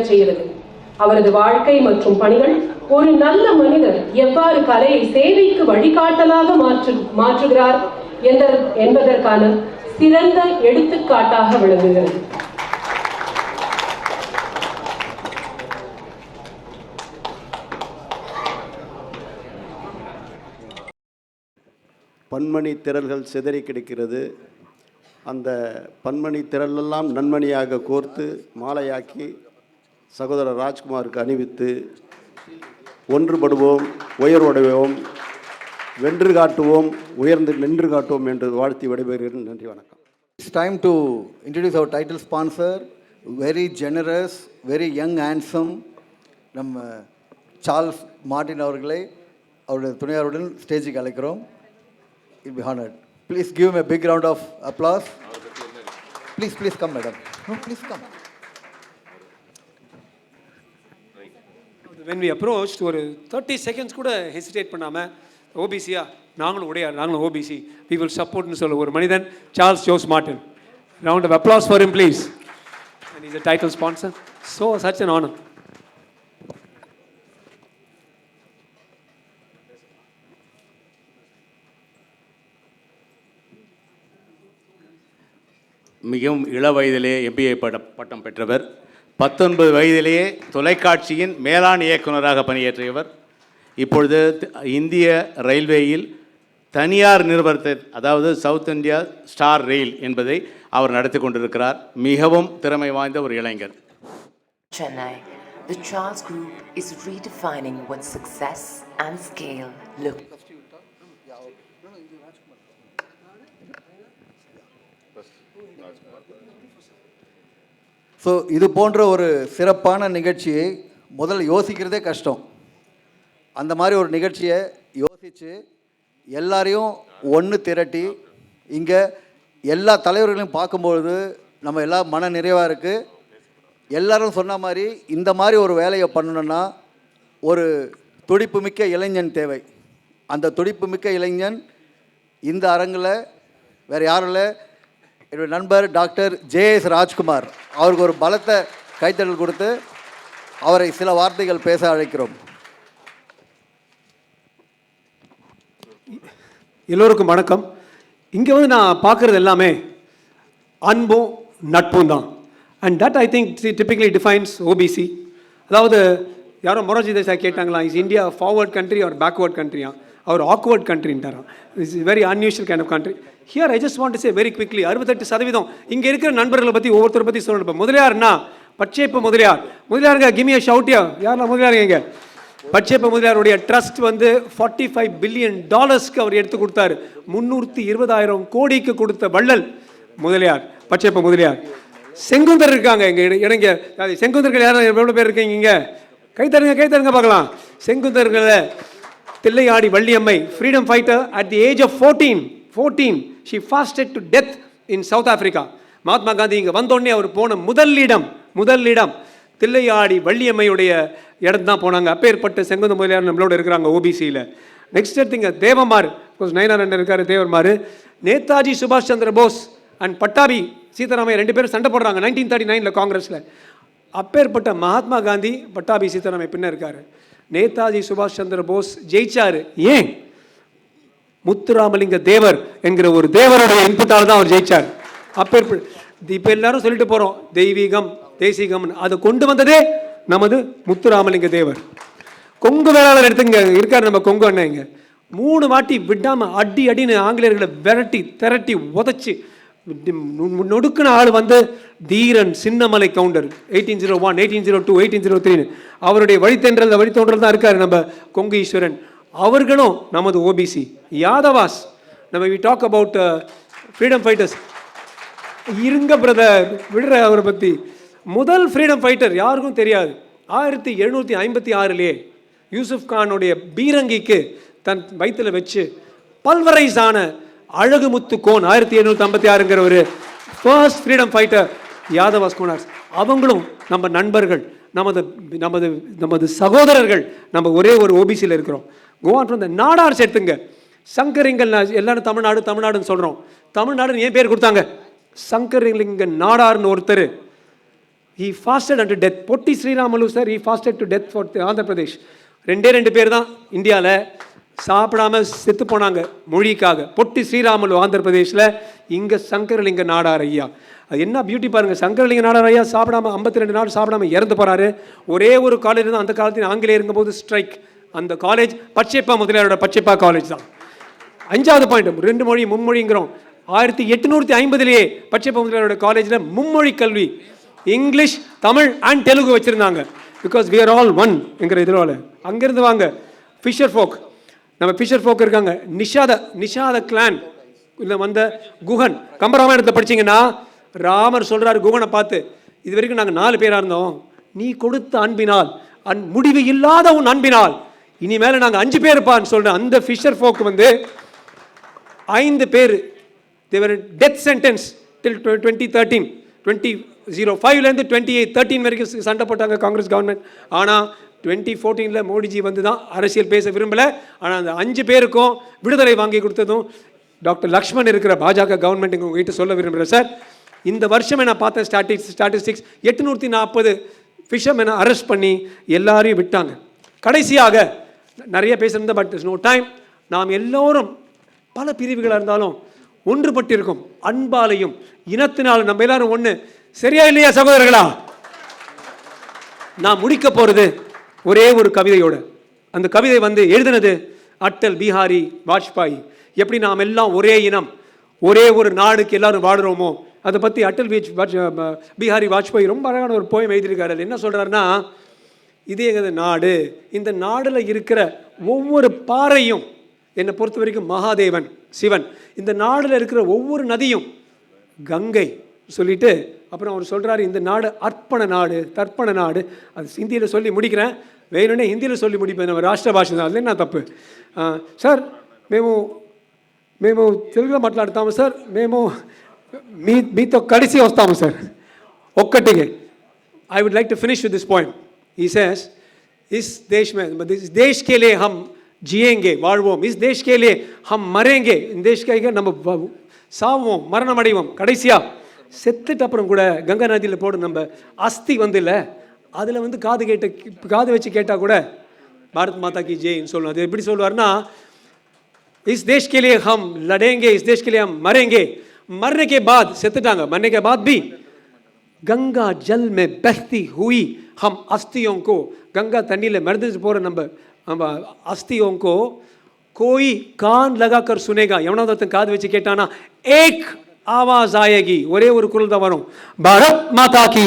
செய்கிறது. அவரது வாழ்க்கை மற்றும் பணிகள் ஒரு நல்ல மனிதர் எவ்வாறு கலையை சேவைக்கு வழிகாட்டலாக மாற்றுகிறார் என்பதற்கான சிறந்த எடுத்துக்காட்டாக விளங்குகிறது. பன்மணி திரள்கள் சிதறி கிடக்கிறது. அந்த பன்மணி திரளெல்லாம் நன்மணியாக கோர்த்து மாலையாக்கி சகோதரர் ராஜ்குமாருக்கு அணிவித்து ஒன்றுபடுவோம், உயர்வடைவோம், வென்று காட்டுவோம், உயர்ந்து நின்று காட்டுவோம் என்று வாழ்த்தி விடைபெறுகிறேன். நன்றி, வணக்கம். It's time to introduce our title sponsor, very generous, very young, handsome, நம்ம சார்ல்ஸ் மார்டின் அவர்களை அவருடைய துணையாருடன் ஸ்டேஜுக்கு அழைக்கிறோம். You'll be honored. Please give him a big round of applause. Please come, madam. No, please come. When we approached, ஒரு 30 seconds கூட hesitate பண்ணாம ஓபிசியா நாங்களும் உடையார், நாங்களும் ஓபிசி, we will support னு சொல்ல ஒரு மனிதன் Charles Jose Martin. Round of applause for him, please. And he's a title sponsor. So such an honor. மிகவும் இள வயதிலே MBA பட்டம் பெற்றவர். 19 வயதிலேயே தொலைக்காட்சியின் மேலாண் இயக்குநராக பணியாற்றியவர். இப்பொழுது இந்திய ரயில்வேயில் தனியார் நிறுவனத்தை, அதாவது சவுத் இந்தியா ஸ்டார் ரயில் என்பதை அவர் நடத்தி கொண்டிருக்கிறார். மிகவும் திறமை வாய்ந்த ஒரு இளைஞர். Chennai, the Charles Group is redefining what success and scale look. So இது போன்ற ஒரு சிறப்பான நிகழ்ச்சியை முதல்ல யோசிக்கிறதே கஷ்டம். அந்த மாதிரி ஒரு நிகழ்ச்சியை யோசித்து எல்லாரையும் ஒன்று திரட்டி இங்கே எல்லா தலைவர்களையும் பார்க்கும்பொழுது நம்ம எல்லாம் மன நிறைவாக இருக்குது. எல்லாரும் சொன்ன மாதிரி இந்த மாதிரி ஒரு வேலையை பண்ணணுன்னா ஒரு துடிப்புமிக்க இளைஞன் தேவை. அந்த துடிப்புமிக்க இளைஞன் இந்த அரங்கில் வேறு யாரும் இல்லை, என்னுடைய நண்பர் டாக்டர் JS ராஜ்குமார். அவருக்கு ஒரு பலத்த கைத்தட்டல் கொடுத்து அவரை சில வார்த்தைகள் பேச அழைக்கிறோம். எல்லோருக்கும் வணக்கம். இங்கே வந்து நான் பார்க்குறது எல்லாமே அன்பும் நட்பும் தான். And that I think typically defines OBC. அதாவது யாரோ மொராஜி தேசாய் கேட்டாங்களா, is India forward country or backward கண்ட்ரியா? அவர் ஆக்வர்ட் கண்ட்ரின்ட்டாராம். It's very unusual kind of country. Here I just want to say very quickly, 68% இங்கே இருக்கிற நண்பர்களை பற்றி ஒவ்வொருத்தரை பற்றி சொல்லணும். இப்போ முதலியார்னா பச்சேப்ப முதலியாருங்க கிமிய ஷவுட்டியா யாரெல்லாம் முதலியாருங்க? இங்கே பச்சேப்ப முதலியாருடைய ட்ரஸ்ட் வந்து $45 பில்லியன் அவர் எடுத்து கொடுத்தாரு. 320,000 கோடிக்கு கொடுத்த வள்ளல் முதலியார், பச்சேப்ப முதலியார். செங்குந்தர் இருக்காங்க இங்கே இடங்க. செங்குந்தர்கள் யாரும் எவ்வளோ பேர் இருக்கீங்க இங்கே? கைத்தருங்க பார்க்கலாம். செங்குந்தர்களை Thillaiyadi Valliammai, freedom fighter at the age of 14 she fasted to death in South Africa. Mahatma Gandhi இங்கே வந்தோடனே அவர் போன முதல் இடம் தில்லையாடி வள்ளியம்மையுடைய இடம் தான் போனாங்க. அப்பேற்பட்ட செங்குந்த முதலியார் நம்மளோட இருக்கிறாங்க OBCயில். நெக்ஸ்ட் எடுத்தீங்க தேவமார், நயனார் அண்ணன் இருக்காரு, தேவர்மார். நேதாஜி சுபாஷ் சந்திர போஸ் அண்ட் பட்டாபி சீதாராமையா 2 பேரும் சண்டை போடுறாங்க 1939 காங்கிரஸில். அப்பேற்பட்ட மகாத்மா காந்தி பட்டாபி சீதாராமையா பின்ன இருக்காரு. நேதாஜி சுபாஷ் சந்திர போஸ் ஜெயிச்சாரு. ஏன்? முத்துராமலிங்க தேவர் என்கிற ஒரு தேவருடைய இன்புட்டால் தான் அவர் ஜெயிச்சார். அப்பேற்பட்ட இப்போ எல்லாரும் சொல்லிட்டு போகிறோம் தெய்வீகம் தேசிகம், அதை கொண்டு வந்ததே நமது முத்துராமலிங்க தேவர். கொங்கு வேளாளர் எடுத்துங்க இருக்கார் நம்ம கொங்கு அண்ணன். இங்கே 3 வாட்டி விடாமல் அடின்னு ஆங்கிலேயர்களை திரட்டி உதச்சி நொடுக்கின ஆள் வந்து தீரன் சின்னமலை கவுண்டர் 1801, 1802, 1803 அவருடைய வழித்தோன்றல் தான் இருக்காரு நம்ம கொங்கு ஈஸ்வரன். அவர்களும் நமது OBC. யாதவாஸ், நம்ம we talk about freedom fighters. இருங்க பிரதர், விடுற அவரை பற்றி. முதல் ஃப்ரீடம் ஃபைட்டர் யாருக்கும் தெரியாது. 1756 யூசுப் கானுடைய பீரங்கிக்கு தன் வயிற்றில் வச்சு பல்வரைஸான அழகுமுத்து கோன் 1756 ஒரு ஃபர்ஸ்ட் ஃப்ரீடம் ஃபைட்டர் யாதவாஸ் கோனார்ஸ். அவங்களும் நம்ம நண்பர்கள், நமது சகோதரர்கள். நம்ம ஒரே ஒரு OBCயில் இருக்கிறோம். கோவான் ஃப்ரம் த நாடார்ஸ் எடுத்துங்க. சங்கரிங்கல் எல்லாரும் தமிழ்நாடுன்னு சொல்கிறோம். தமிழ்நாடுன்னு ஏன் பேர் கொடுத்தாங்க? சங்கரிலிங்க நாடார்னு ஒருத்தர் he fasted unto death. Potti Sriramalu sir, he fasted to death for Andhra Pradesh. ரெண்டு பேர் தான் இந்தியாவில் சாப்பிடாம செத்து போனாங்க மொழிக்காக. பொட்டி ஸ்ரீராமலு ஆந்திர பிரதேஷில், இங்கே சங்கரலிங்க நாடார் ஐயா. அது என்ன பியூட்டி பாருங்கள், சங்கரலிங்க நாடார் ஐயா சாப்பிடாம 52 நாள் சாப்பிடாம இறந்து போகிறாரு. ஒரே ஒரு காலேஜ் தான் அந்த காலத்தில் ஆங்கிலேயர் இருக்கும்போது ஸ்ட்ரைக். அந்த காலேஜ் பச்சைப்பா முதலியாரோட பச்சைப்பா காலேஜ் தான். 5வது பாயிண்ட், 2 மொழி மும்மொழிங்கிறோம். 1850 பச்சைப்பா முதலியாரோட காலேஜில் மும்மொழி கல்வி, இங்கிலீஷ், தமிழ் அண்ட் தெலுங்கு வச்சுருந்தாங்க. Because we are all one என்கிற இதனால. அங்கேருந்து வாங்க ஃபிஷர் ஃபோக், நம்ம ஃபிஷர் ஃபோக் இருக்காங்க. நிஷாத கிளான் இல்லை வந்த குஹன். கம்பராமாயணத்தை படிச்சிங்கன்னா ராமர் சொல்கிறார் குஹனை பார்த்து, இது வரைக்கும் நாங்கள் 4 பேராக இருந்தோம், நீ கொடுத்த அன்பினால் முடிவு இல்லாத உன் அன்பினால் இனிமேல் நாங்கள் 5 பேர் இருப்பான்னு சொல்கிறேன். அந்த ஃபிஷர் ஃபோக் வந்து 5 பேர் தேவர் டெத் சென்டென்ஸ் டில் 2013. 2005லேருந்து 2013 வரைக்கும் சண்டை போட்டாங்க காங்கிரஸ் கவர்மெண்ட். ஆனால் 2014 மோடிஜி வந்து தான் அரசியல் பேச விரும்பலை. ஆனால் அந்த 5 பேருக்கும் விடுதலை வாங்கி கொடுத்ததும் டாக்டர் லக்ஷ்மண் இருக்கிற பாஜக கவர்மெண்ட் உங்ககிட்ட சொல்ல விரும்புகிறேன் சார். இந்த வருஷமே நான் பார்த்த ஸ்டாட்டிஸ்டிக்ஸ் 840 ஃபிஷர்மேனை அரெஸ்ட் பண்ணி எல்லாரையும் விட்டாங்க. கடைசியாக நிறைய பேசுகிறத பட் நோ டைம், நாம் எல்லோரும் பல பிரிவுகளாக இருந்தாலும் ஒன்றுபட்டிருக்கும் அன்பாலையும் இனத்தினாலும் நம்ம எல்லாரும் ஒன்று. சரியா இல்லையா சகோதரர்களா? நான் முடிக்க போகிறது ஒரே ஒரு கவிதையோட. அந்த கவிதை வந்து எழுதினது அட்டல் பிஹாரி வாஜ்பாய். எப்படி நாம் எல்லாம் ஒரே இனம், ஒரே ஒரு நாடுக்கு எல்லாரும் வாடுறோமோ அதை பற்றி அட்டல் பிஹாரி வாஜ்பாய் ரொம்ப அழகான ஒரு போயம் எழுதியிருக்காரு. அது என்ன சொல்கிறாருன்னா, இதே நாடு, இந்த நாடில் இருக்கிற ஒவ்வொரு பாறையும் என்னை பொறுத்த வரைக்கும் மகாதேவன் சிவன், இந்த நாடில் இருக்கிற ஒவ்வொரு நதியும் கங்கை சொல்லிட்டு அப்புறம் அவர் சொல்கிறாரு, இந்த நாடு அர்ப்பண நாடு, தர்ப்பண நாடு. அது ஹிந்தியில் சொல்லி முடிக்கிறேன், வேணும்னே ஹிந்தியில் சொல்லி முடிப்பேன், நம்ம ராஷ்ட்ர భాష అది என்ன తప్పు సార్. మేము తెలుగులో మాట్లాడతాము సార్. మేము మీతో కలిసి వస్తాము సార్ ఒక్కటిగా. I would like to finish with this poem. He says, इस देश में, इस देश के लिए हम जिएंगे வாழ்வோம், इस देश के लिए हम मरेंगे, இந்த தேஷ்காக நம்ம சாவோம் மரணம் அடைவோம். கடைசியாக செத்துட்டு அப்புறம் கூட கங்கா நதியில் போட நம்ம அஸ்தி வந்து இல்லை, அதில் வந்து காது வச்சு கேட்டால் கூட பாரத் மாதா கி ஜெய்ன்னு சொல்லணும். அது எப்படி சொல்லுவார்னா, इस देश के लिए हम लड़ेंगे, इस देश के लिए हम मरेंगे, मरने के बाद செத்துட்டாங்க, मरने के बाद भी गंगा जल में बहती हुई हम अस्थियों को, गंगा தண்ணியில் மறந்துட்டு போகிற நம்ம अस्थियों को कोई कान लगा कर सुनेगा, எவனாவது ஒருத்தன் காது வச்சு கேட்டானா एक आवाज आएगी, ஒரே ஒரு குரல் தான் வரும், பாரத் மாதா கி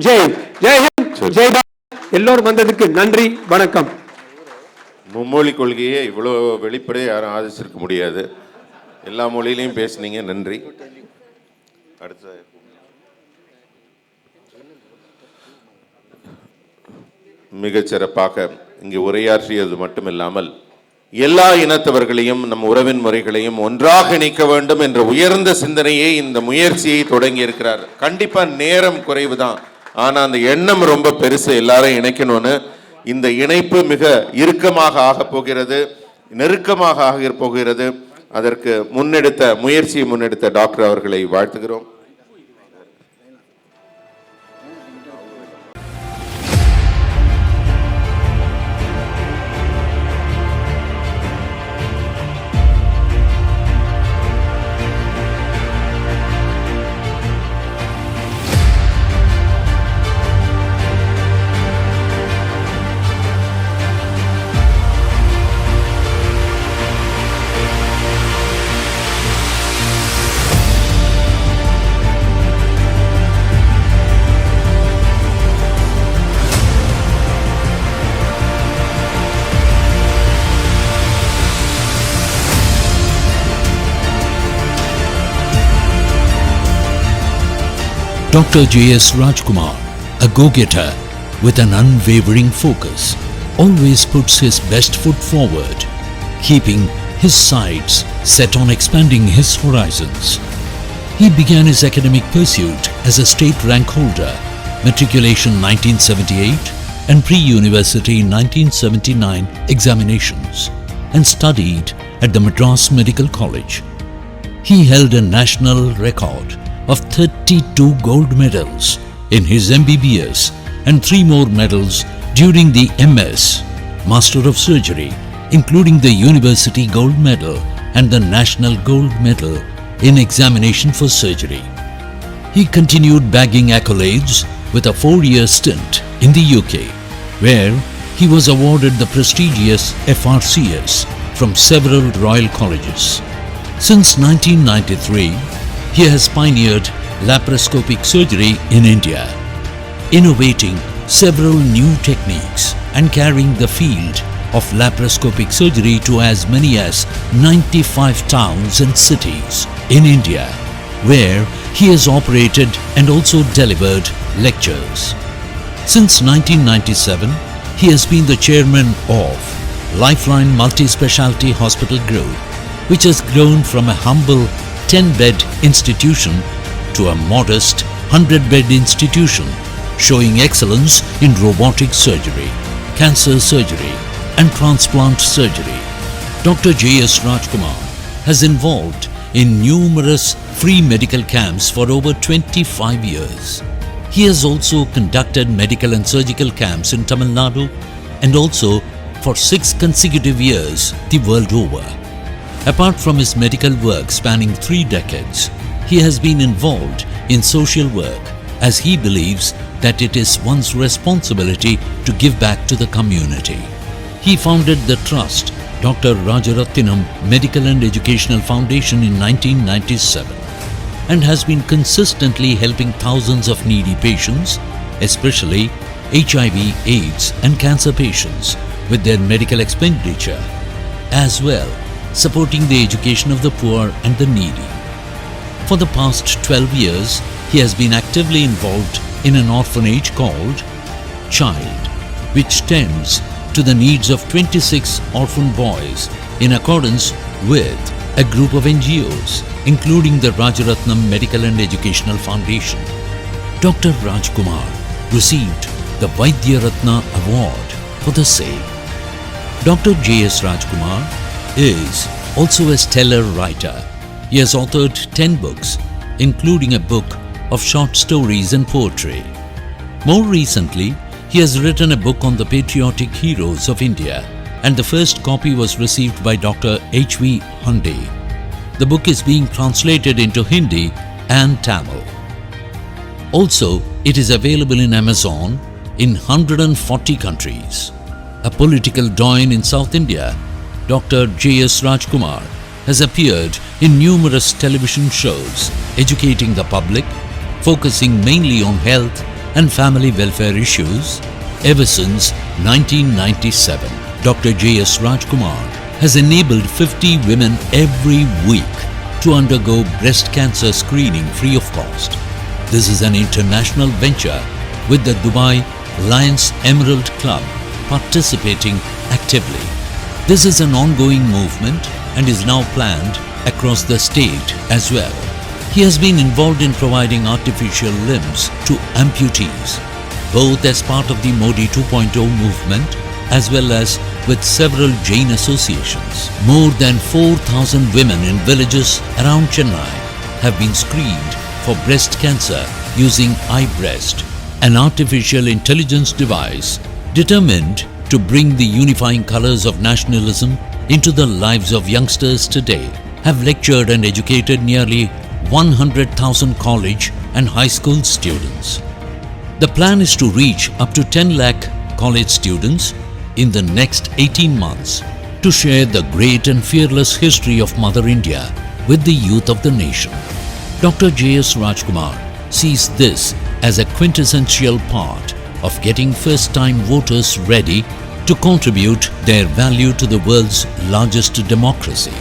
ஜெய், ஜெய் ஹிந்த், ஜெய் பாரத். எல்லோரும் வந்ததுக்கு நன்றி, வணக்கம். மும்மொழி கொள்கையை இவ்வளோ வெளிப்படையாக யாரும் ஆதரிச்சிருக்க முடியாது. எல்லா மொழியிலையும் பேசுனீங்க, நன்றி. அடுத்த மிகச்சிறப்பாக இங்கு உரையாற்றியது மட்டுமில்லாமல் எல்லா இனத்தவர்களையும் நம் உறவின் முறைகளையும் ஒன்றாக இணைக்க வேண்டும் என்ற உயர்ந்த சிந்தனையை, இந்த முயற்சியை தொடங்கி இருக்கிறார். கண்டிப்பாக நேரம் குறைவு தான், ஆனால் அந்த எண்ணம் ரொம்ப பெருசு, எல்லாரும் இணைக்கணும்னு. இந்த இணைப்பு மிக இறுக்கமாக ஆகப் போகிறது, நெருக்கமாக ஆக போகிறது. அதற்கு முயற்சியை முன்னெடுத்த டாக்டர் அவர்களை வாழ்த்துகிறோம். Dr. J.S. Rajkumar, a go-getter with an unwavering focus, always puts his best foot forward, keeping his sights set on expanding his horizons. He began his academic pursuit as a state rank holder, matriculation 1978 and pre-university 1979 examinations, and studied at the Madras Medical College. He held a national record of 32 gold medals in his MBBS and 3 more medals during the MS, Master of Surgery, including the University Gold Medal and the National Gold Medal in examination for surgery. He continued bagging accolades with a 4-year stint in the UK, where he was awarded the prestigious FRCS from several royal colleges. Since 1993, he has pioneered laparoscopic surgery in India, innovating several new techniques and carrying the field of laparoscopic surgery to as many as 95 towns and cities in India, where he has operated and also delivered lectures. Since 1997, he has been the chairman of Lifeline Multi-Specialty Hospital Group, which has grown from a humble 10-bed institution to a modest 100-bed institution, showing excellence in robotic surgery, cancer surgery, and transplant surgery. Dr. J.S. Rajkumar has involved in numerous free medical camps for over 25 years. He has also conducted medical and surgical camps in Tamil Nadu and also for 6 consecutive years the world over. Apart from his medical work spanning 3 decades, he has been involved in social work as he believes that it is one's responsibility to give back to the community. He founded the trust Dr. Rajarathinam Medical and Educational Foundation in 1997 and has been consistently helping thousands of needy patients, especially HIV/AIDS and cancer patients, with their medical expenditure, as well supporting the education of the poor and the needy. For the past 12 years, he has been actively involved in an orphanage called Child, which tends to the needs of 26 orphan boys in accordance with a group of NGOs, including the Rajaratnam Medical and Educational Foundation. Dr. Rajkumar received the Vaidya Ratna Award for the same. Dr. J.S. Rajkumar is also a stellar writer. He has authored 10 books, including a book of short stories and poetry. More recently, he has written a book on the patriotic heroes of India, and the first copy was received by Dr. H.V. Hunde. The book is being translated into Hindi and Tamil. Also, it is available in Amazon in 140 countries. A political doyen in South India, Dr. J.S. Rajkumar has appeared in numerous television shows educating the public, focusing mainly on health and family welfare issues ever since 1997. Dr. J.S. Rajkumar has enabled 50 women every week to undergo breast cancer screening free of cost. This is an international venture with the Dubai Lions Emerald Club participating actively. This is an ongoing movement and is now planned across the state as well. He has been involved in providing artificial limbs to amputees, both as part of the Modi 2.0 movement as well as with several Jain associations. More than 4,000 women in villages around Chennai have been screened for breast cancer using iBreast, an artificial intelligence device determined to bring the unifying colors of nationalism into the lives of youngsters today. Have lectured and educated nearly 100,000 college and high school students. The plan is to reach up to 10 lakh college students in the next 18 months to share the great and fearless history of Mother India with the youth of the nation. Dr. J.S. Rajkumar sees this as a quintessential part of getting first-time voters ready to contribute their value to the world's largest democracy.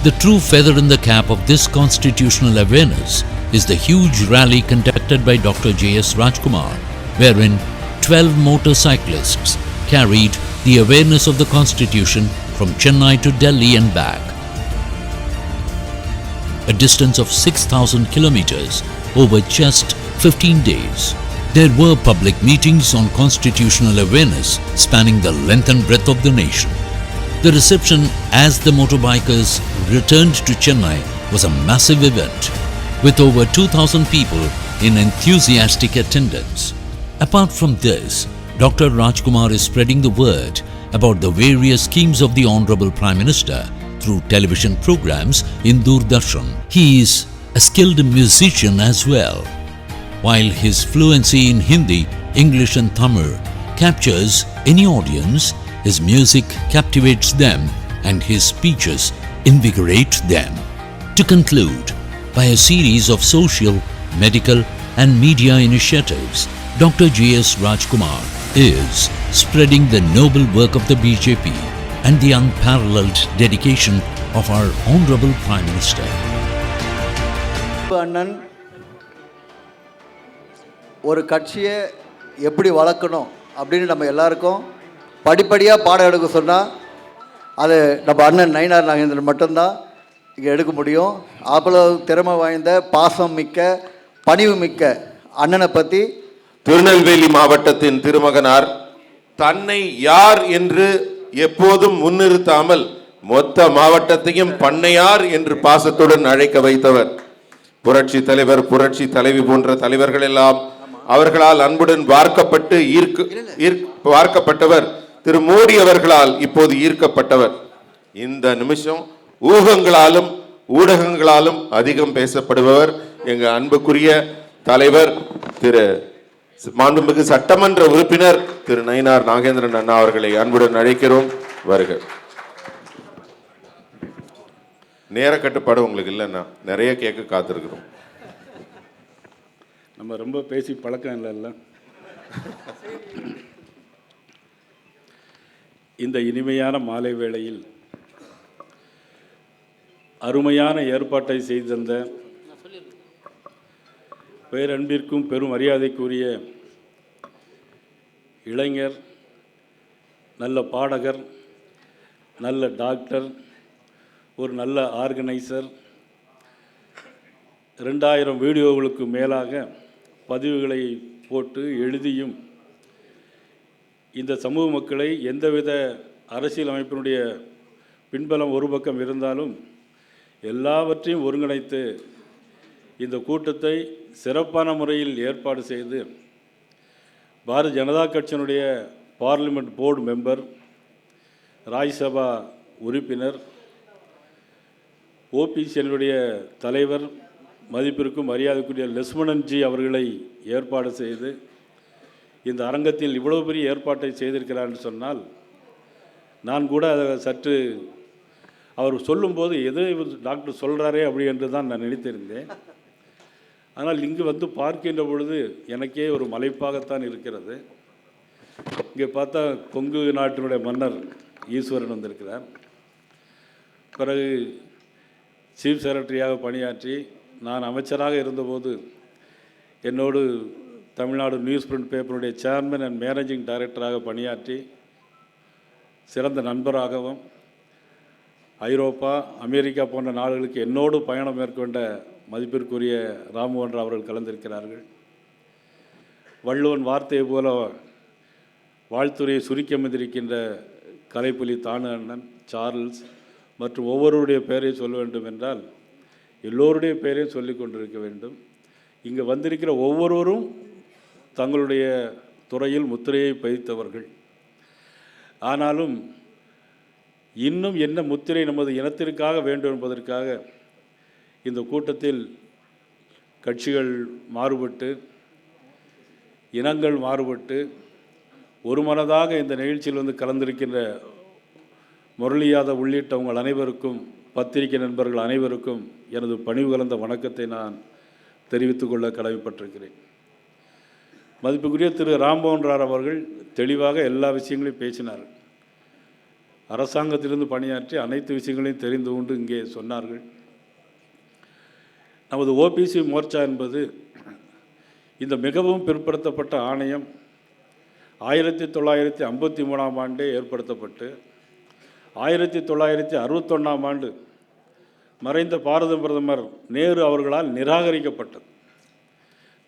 The true feather in the cap of this constitutional awareness is the huge rally conducted by Dr. J.S. Rajkumar, wherein 12 motorcyclists carried the awareness of the Constitution from Chennai to Delhi and back, a distance of 6,000 kilometers over just 15 days. There were public meetings on constitutional awareness spanning the length and breadth of the nation. The reception as the motorbikers returned to Chennai was a massive event, with over 2,000 people in enthusiastic attendance. Apart from this, Dr. Rajkumar is spreading the word about the various schemes of the Honorable Prime Minister through television programs in Doordarshan. He is a skilled musician as well. While his fluency in Hindi, English and Tamil captures any audience, his music captivates them and his speeches invigorate them. To conclude, by a series of social, medical and media initiatives, Dr. J.S. Rajkumar is spreading the noble work of the BJP and the unparalleled dedication of our Honorable Prime Minister. அண்ணன் ஒரு கட்சியை எப்படி வளர்க்கணும் அப்படின்னு நம்ம எல்லாருக்கும் படிப்படியாக பாடம் எடுக்க சொன்னால் அது நம்ம அண்ணன் நயினார் நாகேந்திரன் மட்டும்தான் இங்கே எடுக்க முடியும். அவ்வளவு திறமை வாய்ந்த பாசம் மிக்க பணிவு மிக்க அண்ணனை பற்றி திருநெல்வேலி மாவட்டத்தின் திருமகனார் தன்னை யார் என்று எப்போதும் முன்னிறுத்தாமல் மொத்த மாவட்டத்தையும் பண்ணையார் என்று பாசத்துடன் அழைக்க வைத்தவர். புரட்சி தலைவர், புரட்சி தலைவி போன்ற தலைவர்கள் எல்லாம் அவர்களால் அன்புடன் பார்க்கப்பட்டவர். திரு மோடி அவர்களால் இப்போது ஈர்க்கப்பட்டவர். இந்த நிமிஷம் ஊகங்களாலும் ஊடகங்களாலும் அதிகம் பேசப்படுபவர் எங்க அன்புக்குரிய தலைவர் திரு மாண்புமிகு சட்டமன்ற உறுப்பினர் திரு நயினார் நாகேந்திரன் அண்ணா அவர்களை அன்புடன் அழைக்கிறோம். வருக. நேர கட்டுப்பாடு உங்களுக்கு இல்லைன்னா நிறைய கேட்க காத்திருக்கிறோம். நம்ம ரொம்ப பேசி பழக்கம் இல்லைல்ல. இந்த இனிமையான மாலை வேளையில் அருமையான ஏற்பாட்டை செய்து தந்த பேரன்பிற்கும் பெரும் மரியாதைக்குரிய இளைஞர், நல்ல பாடகர், நல்ல டாக்டர், ஒரு நல்ல ஆர்கனைசர், 2000 வீடியோகளுக்கு மேலாக பதிவுகளை போட்டு எழுதியும் இந்த சமூக மக்களை எந்தவித அரசியல் அமைப்பினுடைய பின்பலம் ஒரு பக்கம் இருந்தாலும் எல்லாவற்றையும் ஒருங்கிணைத்து இந்த கூட்டத்தை சிறப்பான முறையில் ஏற்பாடு செய்து பாரதிய ஜனதா கட்சியினுடைய பார்லிமெண்ட் போர்டு மெம்பர், ராஜ்யசபா உறுப்பினர், ஓபிசியினுடைய தலைவர், மதிப்பிற்கும் மரியாதைக்குரிய லட்சுமணன்ஜி அவர்களை ஏற்பாடு செய்து இந்த அரங்கத்தில் இவ்வளவு பெரிய ஏற்பாட்டை செய்திருக்கிறார் என்று சொன்னால், நான் கூட அதை சற்று அவர் சொல்லும்போது எது டாக்டர் சொல்கிறாரே அப்படி என்று தான் நான் நினைத்திருந்தேன். ஆனால் இங்கு வந்து பார்க்கின்ற பொழுது எனக்கே ஒரு மலைப்பாகத்தான் இருக்கிறது. இங்கே பார்த்தா கொங்கு நாட்டினுடைய மன்னர் ஈஸ்வரன் வந்திருக்கிறார். பிறகு சீஃப் செக்ரட்டரியாக பணியாற்றி நான் அமைச்சராக இருந்தபோது என்னோடு தமிழ்நாடு நியூஸ் பிரிண்ட் பேப்பருடைய சேர்மன் அண்ட் மேனேஜிங் டைரக்டராக பணியாற்றி சிறந்த நண்பராகவும் ஐரோப்பா, அமெரிக்கா போன்ற நாடுகளுக்கு என்னோடு பயணம் மேற்கொண்ட மதிப்பிற்குரிய ராமோகன் அவர்கள் கலந்திருக்கிறார்கள். வள்ளுவன் வார்த்தையை போல வாழ்த்துறையை சுருக்கி அமைந்திருக்கின்ற கலைப்புலி தானு அண்ணன், சார்ல்ஸ் மற்றும் ஒவ்வொருடைய பெயரை சொல்ல வேண்டும் என்றால் எல்லோருடைய பெயரையும் சொல்லி கொண்டிருக்க வேண்டும். இங்கே வந்திருக்கிற ஒவ்வொருவரும் தங்களுடைய துறையில் முத்திரையை பதித்தவர்கள். ஆனாலும் இன்னும் என்ன முத்திரை நமது இனத்திற்காக வேண்டும் என்பதற்காக இந்த கூட்டத்தில் கட்சிகள் மாறுபட்டு, இனங்கள் மாறுபட்டு ஒரு மனதாக இந்த நிகழ்ச்சியில் வந்து கலந்திருக்கின்ற முரளி யாதவ் உள்ளிட்ட உங்கள் அனைவருக்கும், பத்திரிகை நண்பர்கள் அனைவருக்கும் எனது பணிவு கலந்த வணக்கத்தை நான் தெரிவித்துக் கொள்ள கடமைப்பட்டிருக்கிறேன். மதிப்புக்குரிய திரு ராம்மோகன் அவர்கள் தெளிவாக எல்லா விஷயங்களையும் பேசினார்கள். அரசாங்கத்திலிருந்து பணியாற்றி அனைத்து விஷயங்களையும் தெரிந்து கொண்டு இங்கே சொன்னார்கள். நமது ஓபிசி மோர்ச்சா என்பது இந்த மிகவும் பிற்படுத்தப்பட்ட ஆணையம் 1953ஆம் ஆண்டே ஏற்படுத்தப்பட்டு 1961ஆம் ஆண்டு மறைந்த பாரத பிரதமர் நேரு அவர்களால் நிராகரிக்கப்பட்டது.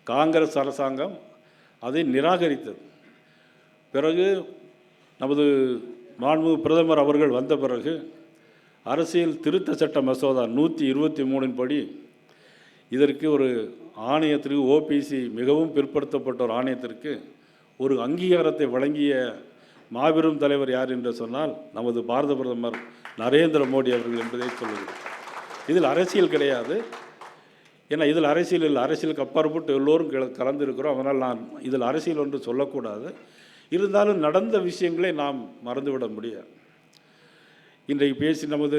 காங்கிரஸ் அரசாங்கம் அதை நிராகரித்தது. பிறகு நமது மாண்புமிகு பிரதமர் அவர்கள் வந்த பிறகு அரசியல் திருத்த சட்ட மசோதா 123 படி இதற்கு ஒரு ஆணையத்திற்கு, ஓபிசி மிகவும் பிற்படுத்தப்பட்ட ஒரு ஆணையத்திற்கு ஒரு அங்கீகாரத்தை வழங்கிய மாபெரும் தலைவர் யார் என்று சொன்னால் நமது பாரத பிரதமர் நரேந்திர மோடி அவர்கள் என்பதை சொல்லுங்கள். இதில் அரசியல் கிடையாது. ஏன்னா இதில் அரசியல் இல்லை, அரசியலுக்கு அப்பாற்பட்டு எல்லோரும் கலந்துருக்கிறோம். அதனால் நான் இதில் அரசியல் ஒன்று சொல்லக்கூடாது. இருந்தாலும் நடந்த விஷயங்களை நாம் மறந்துவிட முடியாது. இன்றைக்கு பேசி நமது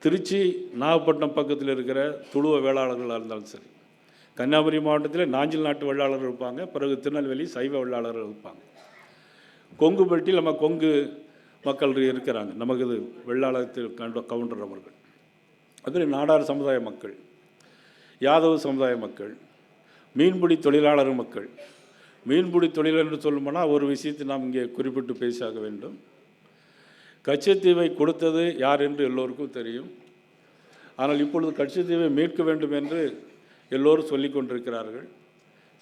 திருச்சி நாகப்பட்டினம் பக்கத்தில் இருக்கிற துளுவ வேளாளர்களாக இருந்தாலும் சரி, கன்னியாகுமரி மாவட்டத்தில் நாஞ்சில் நாட்டு வெள்ளாளர்கள் இருப்பாங்க, பிறகு திருநெல்வேலி சைவ வெள்ளாளர்கள் இருப்பாங்க, கொங்கு பெல்ட்டில் நம்ம கொங்கு மக்கள் இருக்கிறாங்க, நமக்கு இது வெள்ளாளத்தில் கவுண்டர் அவர்கள், அதில் நாடார் சமுதாய மக்கள், யாதவ சமுதாய மக்கள், மீன்பிடி தொழிலாளர் மக்கள். மீன்பிடி தொழில் என்று சொல்லணும்னா ஒரு விஷயத்தை நாம் இங்கே குறிப்பிட்டு பேசியாக வேண்டும். கச்சத்தீவை கொடுத்தது யார் என்று எல்லோருக்கும் தெரியும். ஆனால் இப்பொழுது கச்சத்தீவை மீட்க வேண்டும் என்று எல்லோரும் சொல்லி கொண்டிருக்கிறார்கள்.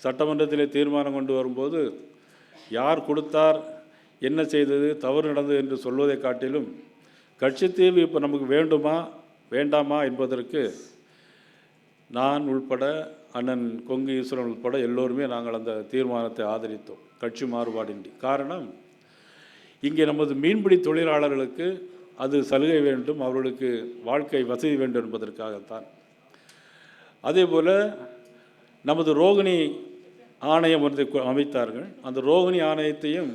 சட்டமன்றத்திலே தீர்மானம் கொண்டு வரும்போது யார் கொடுத்தார், என்ன செய்தது, தவறு நடந்தது என்று சொல்வதை காட்டிலும் கச்சத்தீவு இப்போ நமக்கு வேண்டுமா வேண்டாமா என்பதற்கு நான் உள்பட, அண்ணன் கொங்கு ஈஸ்வரன் உள்பட எல்லோருமே நாங்கள் அந்த தீர்மானத்தை ஆதரித்தோம், கட்சி மாறுபாடின்றி. காரணம், இங்கே நமது மீன்பிடி தொழிலாளர்களுக்கு அது சலுகை வேண்டும், அவர்களுக்கு வாழ்க்கை வசதி வேண்டும் என்பதற்காகத்தான். அதே போல் நமது ரோகிணி ஆணையம் ஒன்றை அமைத்தார்கள். அந்த ரோகிணி ஆணையத்தையும்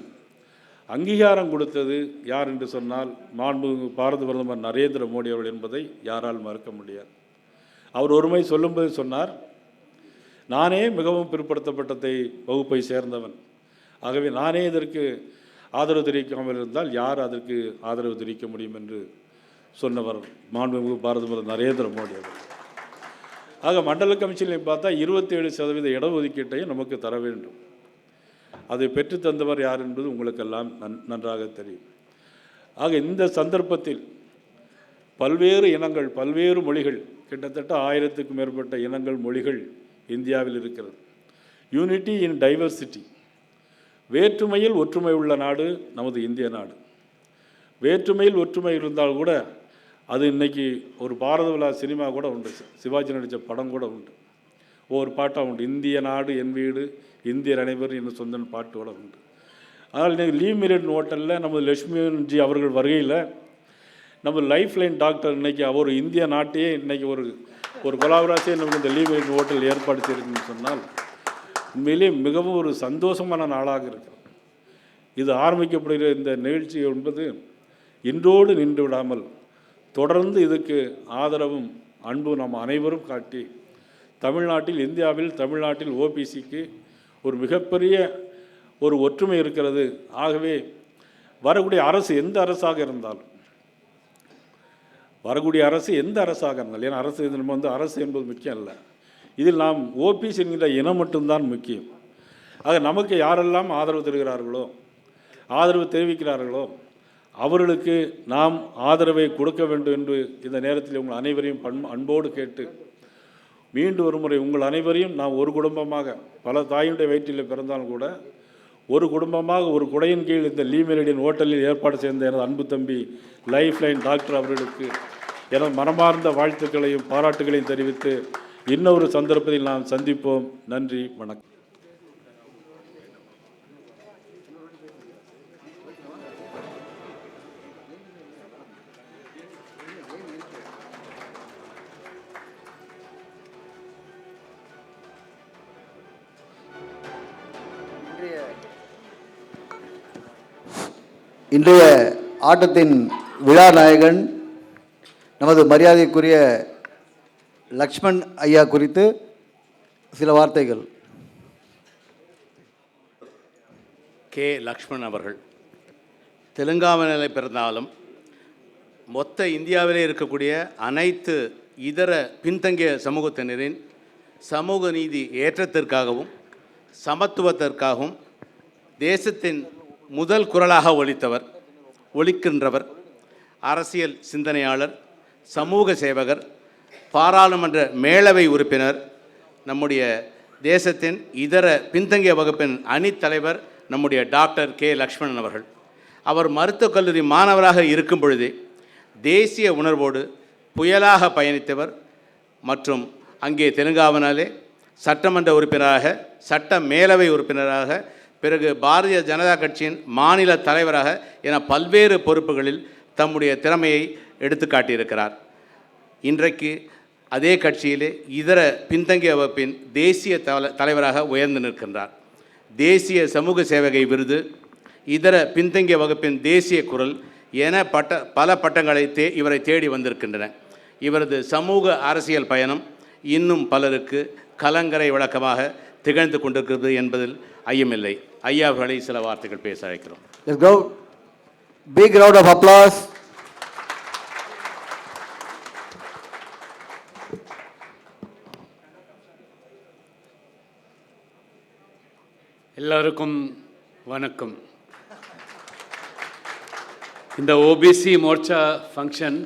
அங்கீகாரம் கொடுத்தது யார் என்று சொன்னால் மாண்புமிகு பாரத பிரதமர் நரேந்திர மோடி அவர்கள் என்பதை யாரால் மறுக்க முடியாது. அவர் ஒருமை சொல்லும்போது சொன்னார், நானே மிகவும் பிற்படுத்தப்பட்டதை வகுப்பை சேர்ந்தவன், ஆகவே நானே இதற்கு ஆதரவு தெரிவிக்காமல் இருந்தால் யார் அதற்கு ஆதரவு தெரிவிக்க முடியும் என்று சொன்னவர் மாண்புமிகு பாரத பிரதமர் நரேந்திர மோடி அவர்கள். ஆக மண்டல கமிஷனில் பார்த்தா 27% இடஒதுக்கீட்டையும் நமக்கு தர வேண்டும். அதை பெற்றுத்தந்தவர் யார் என்பது உங்களுக்கெல்லாம் நன்றாக தெரியும். ஆக இந்த சந்தர்ப்பத்தில் பல்வேறு இனங்கள், பல்வேறு மொழிகள், கிட்டத்தட்ட 1000க்கும் மேற்பட்ட இனங்கள், மொழிகள் இந்தியாவில் இருக்கிறது. யூனிட்டி இன் டைவர்சிட்டி, வேற்றுமையில் ஒற்றுமை உள்ள நாடு நமது இந்திய நாடு. வேற்றுமையில் ஒற்றுமை இருந்தால் கூட அது இன்றைக்கி ஒரு பாரத விழா சினிமா கூட உண்டு, சிவாஜி நடித்த படம் கூட உண்டு, ஒவ்வொரு பாட்டாக உண்டு. இந்திய நாடு என் வீடு, இந்தியர் அனைவரும் என்ன சொந்தன் பாட்டு கூட உண்டு. அதனால் இன்றைக்கி லீவ் மெரிட் ஹோட்டலில் நமது லட்சுமிஜி அவர்கள் வருகையில் நம்ம லைஃப் லைன் டாக்டர் இன்றைக்கி அவர் இந்திய நாட்டையே இன்றைக்கி ஒரு கொலாபரேஷனே நமக்கு இந்த லீவ் மெரிட் ஹோட்டல் ஏற்பாடு செய்திருக்குன்னு சொன்னால் உண்மையிலே மிகவும் ஒரு சந்தோஷமான நாளாக இருக்கிறது. இது ஆரம்பிக்கப்படுகிற இந்த நிகழ்ச்சி என்பது இன்றோடு நின்று விடாமல் தொடர்ந்து இதுக்கு ஆதரவும் அன்பும் நாம் அனைவரும் காட்டி தமிழ்நாட்டில், இந்தியாவில் தமிழ்நாட்டில் ஓபிசிக்கு ஒரு மிகப்பெரிய ஒரு ஒற்றுமை இருக்கிறது. ஆகவே வரக்கூடிய அரசு எந்த அரசாக இருந்தாலும், வரக்கூடிய அரசு எந்த அரசாக இருந்தாலும், ஏன்னா அரசு இது நம்ம அரசு என்பது முக்கியம் இல்லை, இதில் நாம் ஓபிசி என்கிற இனம் மட்டும்தான் முக்கியம். ஆக நமக்கு யாரெல்லாம் ஆதரவு தருகிறார்களோ, ஆதரவு தெரிவிக்கிறார்களோ அவர்களுக்கு நாம் ஆதரவை கொடுக்க வேண்டும் என்று இந்த நேரத்தில் உங்கள் அனைவரையும் அன்போடு கேட்டு மீண்டும் ஒரு முறை உங்கள் அனைவரையும் நாம் ஒரு குடும்பமாக, பல தாயினுடைய வயிற்றில் பிறந்தாலும் கூட ஒரு குடும்பமாக ஒரு குடையின் கீழ் இந்த லீ மெரிடியன் ஹோட்டலில் ஏற்பாடு செய்த எனது அன்பு தம்பி லைஃப் லைன் டாக்டர் அவர்களுக்கு எனது மனமார்ந்த வாழ்த்துக்களையும் பாராட்டுகளையும் தெரிவித்து இன்னொரு சந்தர்ப்பத்தில் நாம் சந்திப்போம். நன்றி, வணக்கம். இன்றைய ஆட்டத்தின் விழா நாயகன் நமது மரியாதைக்குரிய லக்ஷ்மண் ஐயா குறித்து சில வார்த்தைகள். கே. லக்ஷ்மண் அவர்கள் தெலுங்கானாவில் பிறந்தாலும் மொத்த இந்தியாவிலே இருக்கக்கூடிய அனைத்து இதர பின்தங்கிய சமூகத்தினரின் சமூக நீதி ஏற்றத்திற்காகவும் சமத்துவத்திற்காகவும் தேசத்தின் முதல் குரலாக ஒலிக்கின்றவர், அரசியல் சிந்தனையாளர், சமூக சேவகர், பாராளுமன்ற மேலவை உறுப்பினர், நம்முடைய தேசத்தின் இதர பின்தங்கிய வகுப்பின் அணித்தலைவர் நம்முடைய டாக்டர் கே. லக்ஷ்மணன் அவர்கள். அவர் மருத்துவக் கல்லூரி மாணவராக இருக்கும் பொழுதே தேசிய உணர்வோடு புயலாக பயணித்தவர் மற்றும் அங்கே தெலுங்கானாவிலே சட்டமன்ற உறுப்பினராக, சட்ட மேலவை உறுப்பினராக, பிறகு பாரதிய ஜனதா கட்சியின் மாநில தலைவராக என பல்வேறு பொறுப்புகளில் தம்முடைய திறமையை எடுத்து காட்டியிருக்கிறார். இன்றைக்கு அதே கட்சியிலே இதர பின்தங்கிய வகுப்பின் தேசிய தலைவராக உயர்ந்து நிற்கின்றார். தேசிய சமூக சேவகை விருது, இதர பின்தங்கிய வகுப்பின் தேசிய குரல் என பல பட்டங்களை இவரை தேடி வந்திருக்கின்றன. இவரது சமூக அரசியல் பயணம் இன்னும் பலருக்கு கலங்கரை விளக்கமாக திகழ்ந்து கொண்டிருக்கிறது என்பதில் ஐயமில்லை. ஐயா அவர்களை சில வார்த்தைகள் பேச அழைக்கிறோம். Let's go. Big round of applause. எல்லாருக்கும் வணக்கம். இந்த ஓபிசி மோர்ச்சா ஃபங்க்ஷன்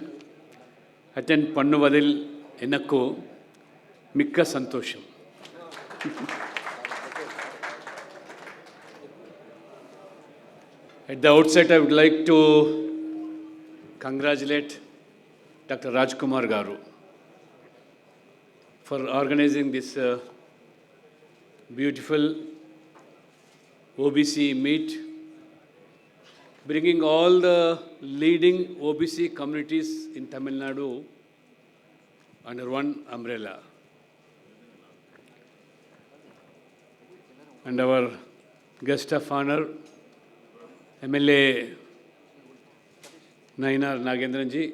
அட்டெண்ட் பண்ணுவதில் எனக்கு மிக்க சந்தோஷம். At the outset, I would like to congratulate Dr. Rajkumar Garu for organizing this beautiful OBC meet, bringing all the leading OBC communities in Tamil Nadu under one umbrella. And our guest of honor, MLA Nainar Nagendranji,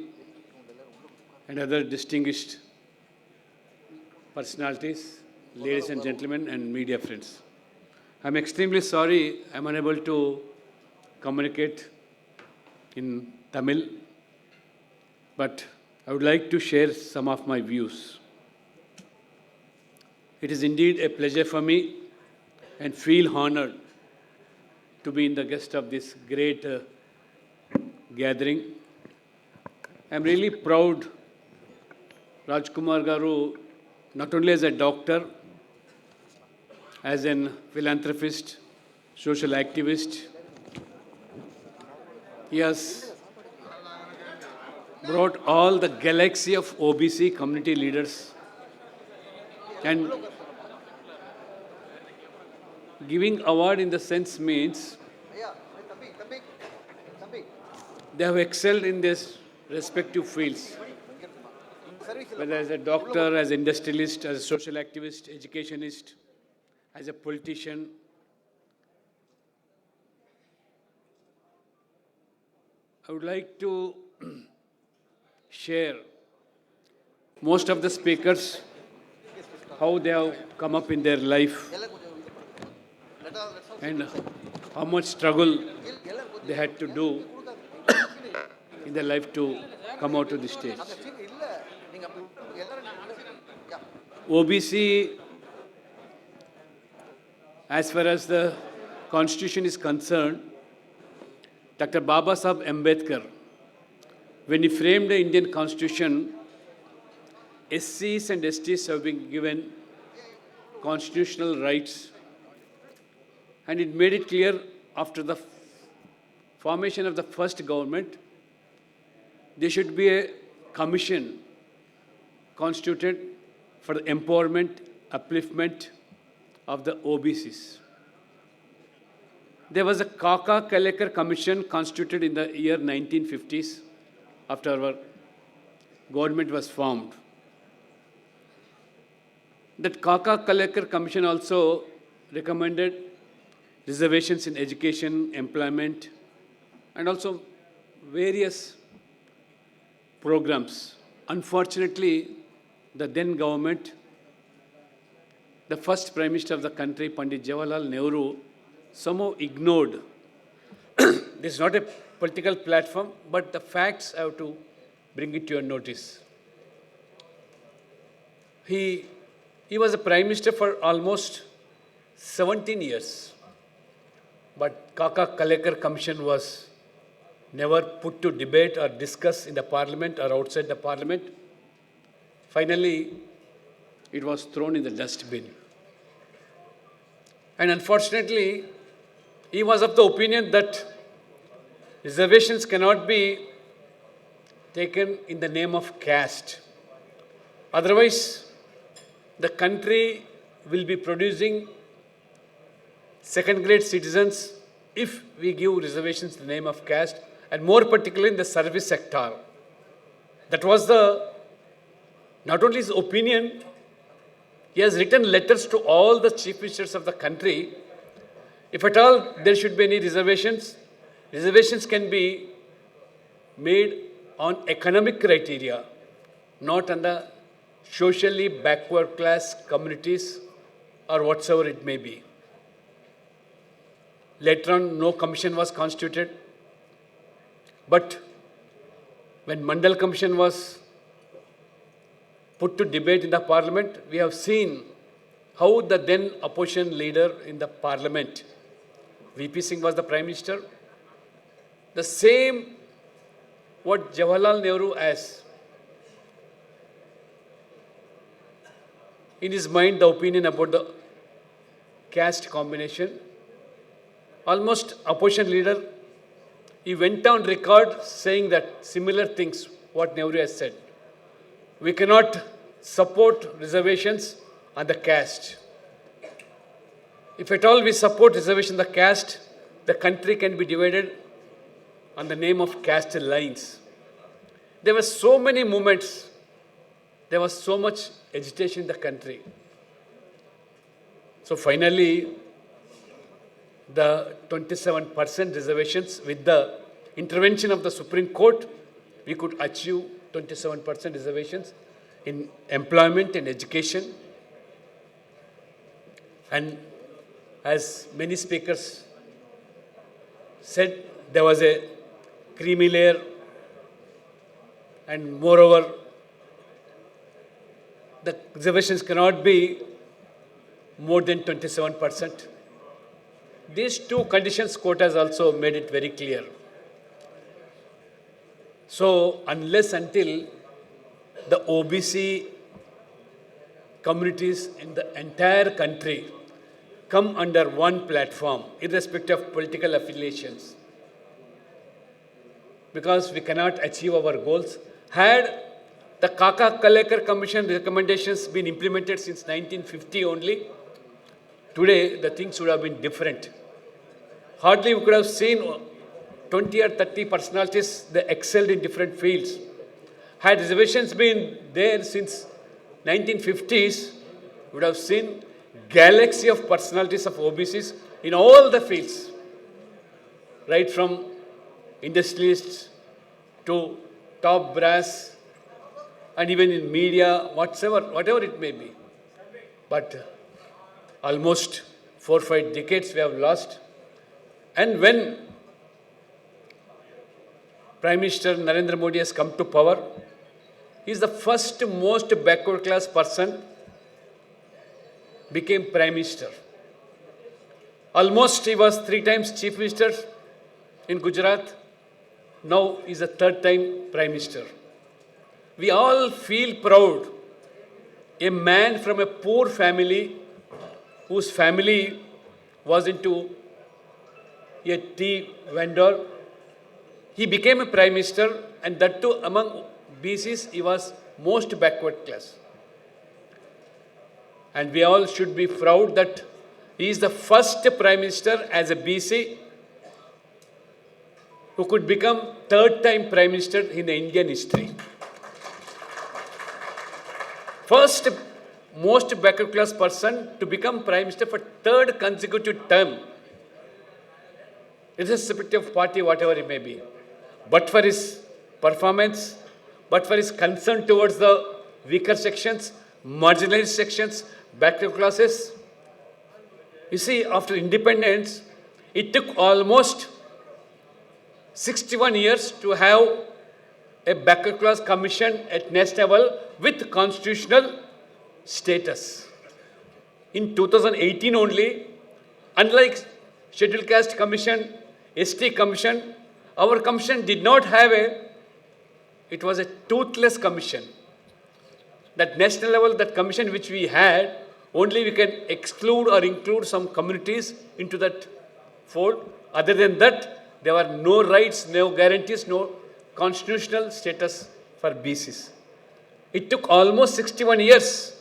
and other distinguished personalities, ladies and gentlemen, and media friends. I'm extremely sorry I'm unable to communicate in Tamil, but I would like to share some of my views. It is indeed a pleasure for me and feel honored to be in the guest of this great gathering. I'm really proud, Rajkumar Garu, not only as a doctor, as a philanthropist, social activist. He has brought all the galaxy of OBC community leaders and giving award in the sense means they have excelled in their respective fields, whether as a doctor, as an industrialist, as a social activist, educationist, as a politician. I would like to share most of the speakers, how they have come up in their life and how much struggle they had to do in their life to come out to this stage. OBC, as far as the Constitution is concerned, Dr. Baba Saheb Ambedkar, when he framed the Indian Constitution, SCs and STs have been given constitutional rights, and it made it clear after the formation of the first government, there should be a commission constituted for the empowerment, upliftment of the OBCs. There was a Kaka Kalekar Commission constituted in the year 1950s after our government was formed. That Kaka Kalekar Commission also recommended reservations in education, employment, and also various programs. Unfortunately, the then government, the first Prime Minister of the country, Pandit Jawaharlal Nehru, somehow ignored. This is not a political platform, but the facts I have to bring it to your notice. He was a Prime Minister for almost 17 years, but Kaka Kalekar Commission was never put to debate or discuss in the parliament or outside the parliament. Finally, it was thrown in the dustbin. And unfortunately, he was of the opinion that reservations cannot be taken in the name of caste. Otherwise, the country will be producing second-grade citizens if we give reservations in the name of caste, and more particularly in the service sector. That was not only his opinion, he has written letters to all the chief ministers of the country. If at all there should be any reservations, reservations can be made on economic criteria, not on the socially backward class communities or whatsoever it may be. Later on, no commission was constituted. But when Mandal Commission was put to debate in the parliament, we have seen how the then opposition leader in the parliament, VP Singh was the prime minister, the same what Jawaharlal Nehru has in his mind, the opinion about the caste combination. Almost opposition leader, he went on record saying that similar things, what Nehru has said. We cannot support reservations on the caste. If at all we support reservation on the caste, the country can be divided on the name of caste lines. There were so many movements. There was so much agitation in the country. So finally, the 27% reservations, with the intervention of the Supreme Court, we could achieve 27% reservations in employment and education. And as many speakers said, there was a creamy layer, and moreover, the reservations cannot be more than 27%. These two conditions, court has also made it very clear. So unless until the OBC communities in the entire country come under one platform, irrespective of political affiliations, because we cannot achieve our goals. Had the Kaka Kalekar Commission recommendations been implemented since 1950 only, today the things would have been different. Hardly we could have seen 20 or 30 personalities, they excelled in different fields. Had reservations been there since 1950s, we would have seen galaxy of personalities of OBCs in all the fields, right from industrialists to top brass, and even in media, whatever it may be. But almost 4 or 5 decades we have lost. And when Prime Minister Narendra Modi has come to power, he is the first most backward class person became Prime Minister. Almost he was 3 times Chief Minister in Gujarat. Now he is the 3rd time Prime Minister. We all feel proud. A man from a poor family, whose family was into a tea vendor, he became a Prime Minister, and that too among BCs, he was most backward class. And we all should be proud that he is the first Prime Minister as a BC who could become 3rd time Prime Minister in the Indian history. First most backward class person to become Prime Minister for 3rd consecutive term, irrespective of party, whatever it may be. But for his performance, but for his concern towards the weaker sections, marginalized sections, backward classes. You see, after independence, it took almost 61 years to have a backward class commission at national level with constitutional status. In 2018 only, unlike Scheduled Caste Commission, ST Commission, our commission did not have it was a toothless commission. That national level, that commission which we had, only we can exclude or include some communities into that fold. Other than that, there were no rights, no guarantees, no constitutional status for BCs. It took almost 61 years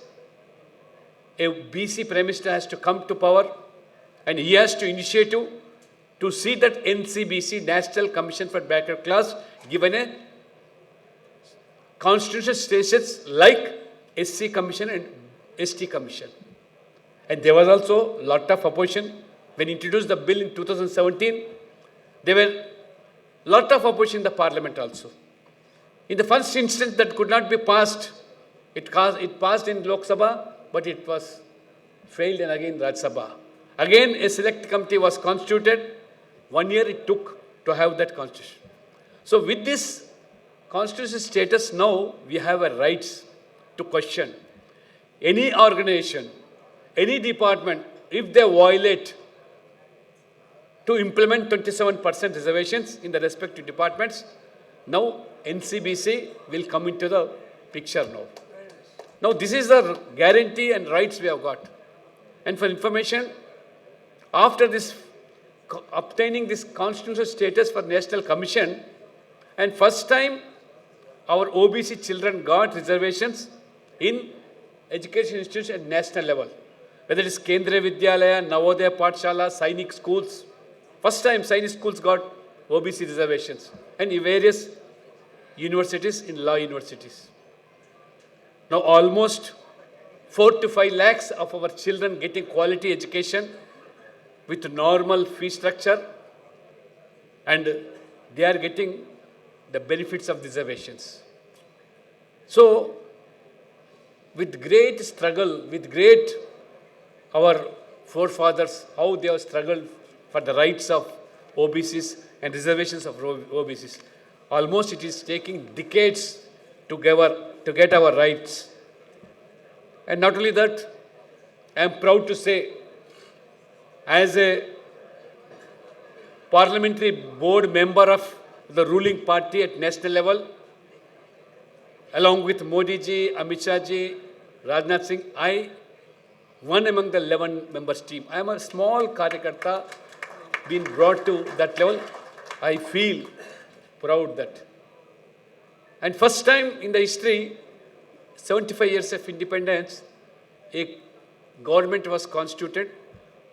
a BC Prime Minister has to come to power and he has to initiate to see that NCBC, National Commission for Backward Class, given a constitutional status like SC Commission and ST Commission. And there was also a lot of opposition. When introduced the bill in 2017, there were a lot of opposition in the parliament also. In the first instance, that could not be passed. It passed in Lok Sabha, but it was failed and again Raj Sabha. Again, a select committee was constituted. 1 year it took to have that constitution. So with this constitutional status, now we have a rights to question any organization, any department, if they violate to implement 27% reservations in the respective departments. Now NCBC will come into the picture now. Now this is the guarantee and rights we have got. And for information, after this obtaining this constitutional status for National Commission, and first time our OBC children got reservations in education institutions at national level. Whether it is Kendriya Vidyalaya, Navodaya Pathshala, Sainik schools. First time Sainik schools got OBC reservations. And in various universities, in law universities. Now almost 4 to 5 lakhs of our children getting quality education with normal fee structure, and they are getting the benefits of reservations. So, with great struggle, with great our forefathers, how they have struggled for the rights of OBCs and reservations of OBCs. Almost it is taking decades to get our rights. And not only that, I am proud to say, as a parliamentary board member of the ruling party at national level, along with Modi ji, Amit Shah ji, Rajnath Singh, I one among the 11 members team. I am a small Karyakarta being brought to that level. I feel proud that. And first time in the history, 75 years of independence, a government was constituted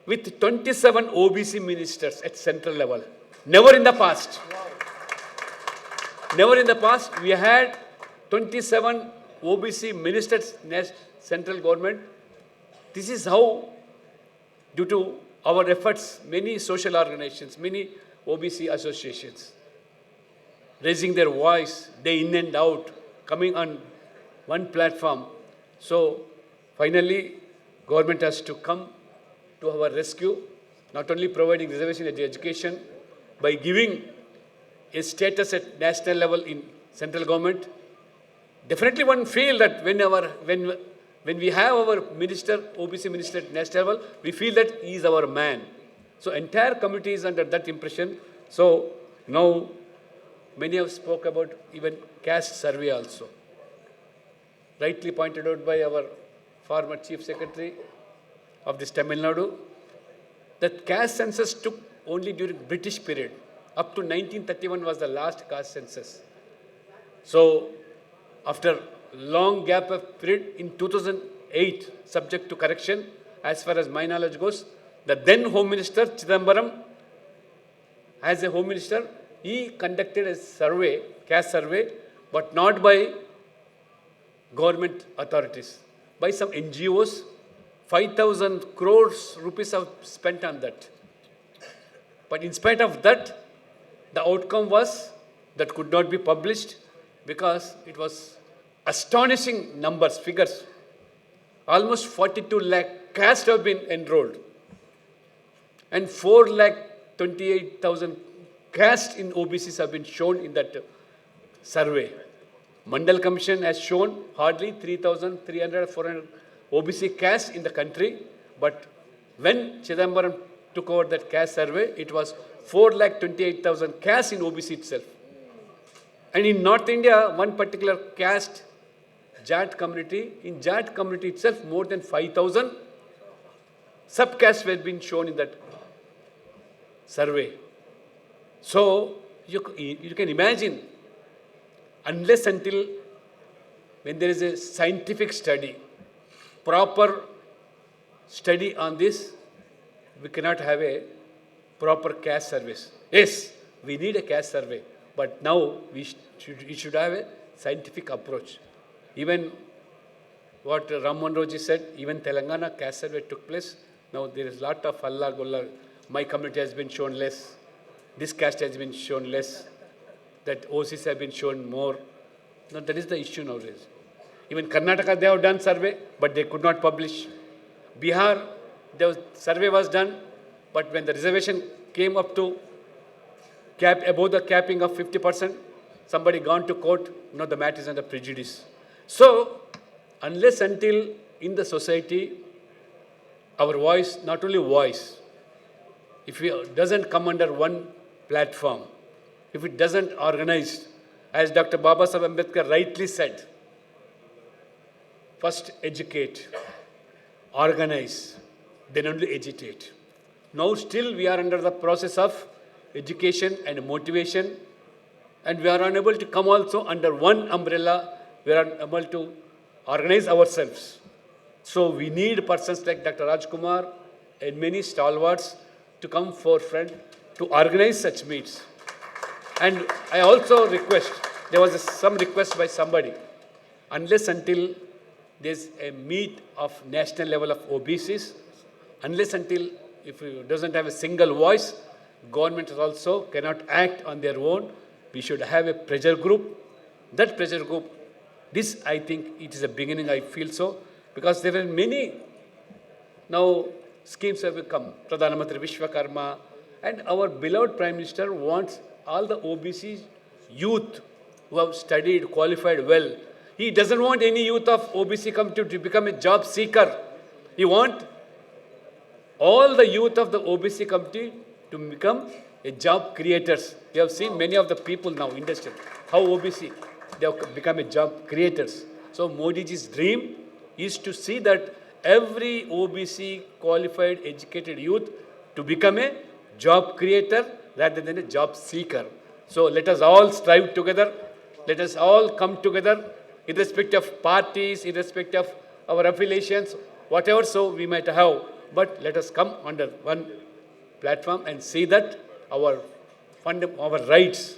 with 27 OBC ministers at central level. Never in the past. Never in the past we had 27 OBC ministers in central government. This is how, due to our efforts, many social organizations, many OBC associations, raising their voice day in and out, coming on one platform. So finally, government has to come to our rescue, not only providing reservation at the education, by giving a status at national level in central government. Definitely one feel that when we have our minister, OBC minister at national level, we feel that he is our man. So entire committee is under that impression. So now many have spoke about even caste survey also. Rightly pointed out by our former Chief Secretary of this Tamil Nadu, that caste census took only during British period. Up to 1931 was the last caste census. So after long gap of period, in 2008, subject to correction, as far as my knowledge goes, the then Home Minister Chidambaram, as a Home Minister, he conducted a survey, caste survey, but not by government authorities, by some NGOs. 5,000 crores rupees have spent on that. But in spite of that, the outcome was that could not be published because it was astonishing numbers, figures. Almost 42 lakh caste have been enrolled. And 4,28,000 caste in OBCs have been shown in that survey. Mandal Commission has shown hardly 3,300, 400 OBC caste in the country. But when Chidambaram took over that caste survey, it was 4,28,000 caste in OBC itself. And in North India, one particular caste, Jat community, in Jat community itself, more than 5,000 subcastes were being shown in that survey. So you can imagine, unless until when there is a scientific study, proper study on this, we cannot have a proper caste service. Yes, we need a caste survey, but now we should have a scientific approach. Even what Ram Monroji said, even Telangana caste survey took place. Now there is a lot of Allah Gulla. My community has been shown less. This caste has been shown less. That OCs have been shown more. Now that is the issue nowadays. Even Karnataka, they have done survey, but they could not publish. Bihar, the survey was done, but when the reservation came up to above the capping of 50%, somebody gone to court, now the matter is under prejudice. So, unless until in the society, our voice, not only voice, if it doesn't come under one platform, if it doesn't organize, as Dr. Baba Saheb Ambedkar rightly said, first educate, organize, then only agitate. Now still we are under the process of education and motivation, and we are unable to come also under one umbrella. We are unable to organize ourselves. So we need persons like Dr. Rajkumar and many stalwarts to come forefront to organize such meets. And I also request, there was some request by somebody, unless until there's a meet of national level of OBCs, unless until if it doesn't have a single voice, government also cannot act on their own. We should have a pressure group. That pressure group, this I think it is a beginning, I feel so, because there are many now schemes have become, Pradhana Mantri Vishwakarma, and our beloved Prime Minister wants all the OBC youth who have studied, qualified well. He doesn't want any youth of OBC community to become a job seeker. He wants all the youth of the OBC community to become a job creators. You have seen many of the people now, industry, how OBC, they have become a job creators. So Modi ji's dream is to see that every OBC qualified, educated youth to become a job creator rather than a job seeker. So let us all strive together. Let us all come together, irrespective of parties, irrespective of our affiliations, whatever so we might have. But let us come under one platform and see that our rights,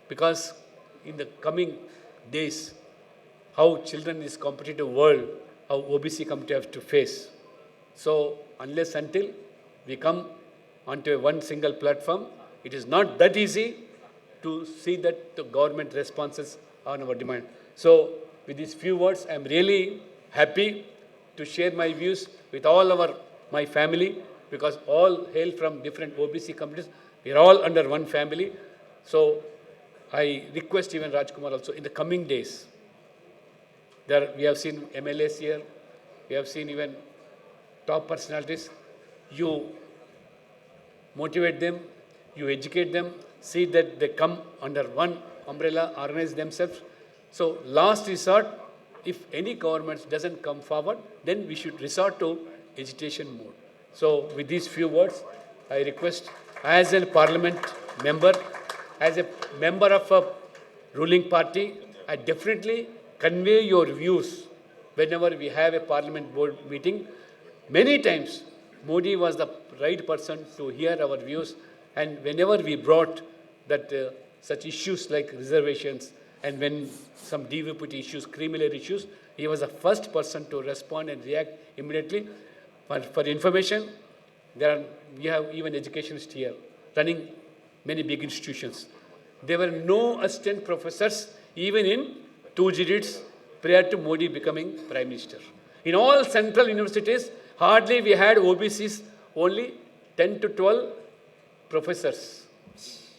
because in the coming days, how children in this competitive world, how OBC community have to face. So unless until we come onto one single platform, it is not that easy to see that the government responses on our demand. So with these few words, I am really happy to share my views with all my family, because all hail from different OBC communities. We are all under one family. So I request even Rajkumar also in the coming days. We have seen MLAs here. We have seen even top personalities. You motivate them, you educate them, see that they come under one umbrella, organize themselves. So last resort, if any government doesn't come forward, then we should resort to agitation mode. So with these few words, I request, as a parliament member, as a member of a ruling party, I definitely convey your views whenever we have a parliament board meeting. Many times, Modi was the right person to hear our views, and whenever we brought that such issues like reservations, and when some DVPT issues, criminal issues, he was the first person to respond and react immediately. For information, we have even educationists here running many big institutions. There were no assistant professors even in 2G REITs prior to Modi becoming Prime Minister. In all central universities, hardly we had OBCs, only 10 to 12 professors.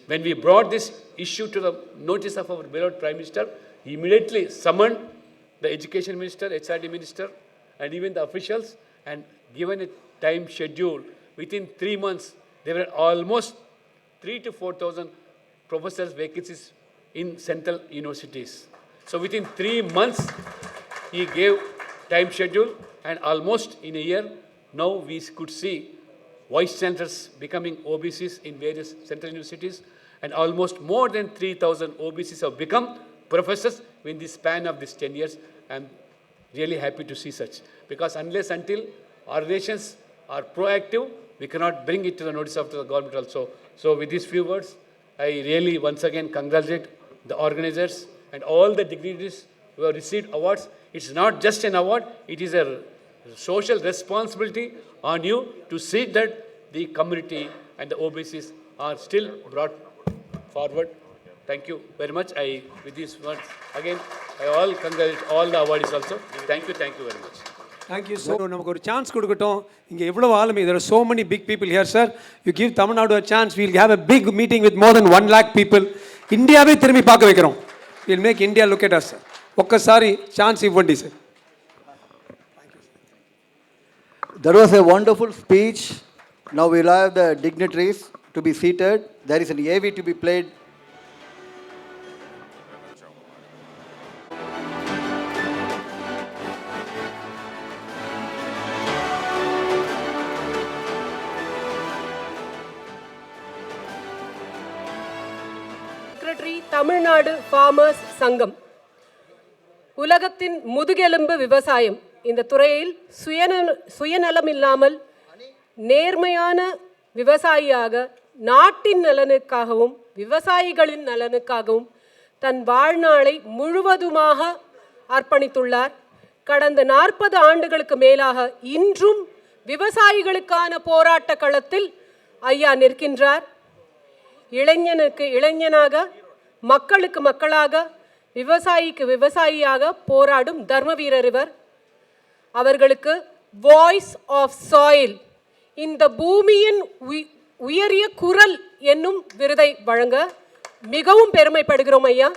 When we brought this issue to the notice of our beloved Prime Minister, he immediately summoned the Education Minister, HRD Minister, and even the officials, and given a time schedule. Within 3 months, there were almost 3,000 to 4,000 professors' vacancies in central universities. So within 3 months, he gave time schedule, and almost in a year, now we could see vice chancellors becoming OBCs in various central universities, and almost more than 3,000 OBCs have become professors in the span of these 10 years. I'm really happy to see such, because unless until organizations are proactive, we cannot bring it to the notice of the government also. So with these few words, I really once again congratulate the organizers and all the dignitaries who have received awards. It's not just an award, it is a social responsibility on you to see that the community and the OBCs are still brought forward. Thank you very much. With these words, again, I all congratulate all the awardees also. Thank you very much. Thank you so much. நமக்கு ஒரு chance கொடுக்கட்டும். இங்கே எவ்வளவு ஆளுமை. There are so many big people here, sir. You give Tamil Nadu a chance, we'll have a big meeting with more than 1 lakh people. இந்தியாவே திரும்பி பார்க்க வைக்கிறோம். We'll make India look at us. ఒక్కసారి chance ఇవ్వండి sir. That was a wonderful speech. Now we'll have the dignitaries to be seated. There is an AV to be played. Secretary Tamil Nadu farmers சங்கம். உலகத்தின் முதுகெலும்பு விவசாயம். இந்த துறையில் சுயநலம் இல்லாமல் நேர்மையான விவசாயியாக நாட்டின் நலனுக்காகவும் விவசாயிகளின் நலனுக்காகவும் தன் வாழ்நாளை முழுவதுமாக அர்ப்பணித்துள்ளார். கடந்த 40 ஆண்டுகளுக்கு மேலாக இன்றும் விவசாயிகளுக்கான போராட்ட களத்தில் ஐயா நிற்கின்றார். இளைஞனுக்கு இளைஞனாக, மக்களுக்கு மக்களாக, விவசாயிக்கு விவசாயியாக போராடும் தர்ம வீரர் இவர். அவர்களுக்கு வாய்ஸ் ஆஃப் சாயில், இந்த பூமியின் உயரிய குரல் என்னும் விருதை வழங்க மிகவும் பெருமைப்படுகிறோம் ஐயா.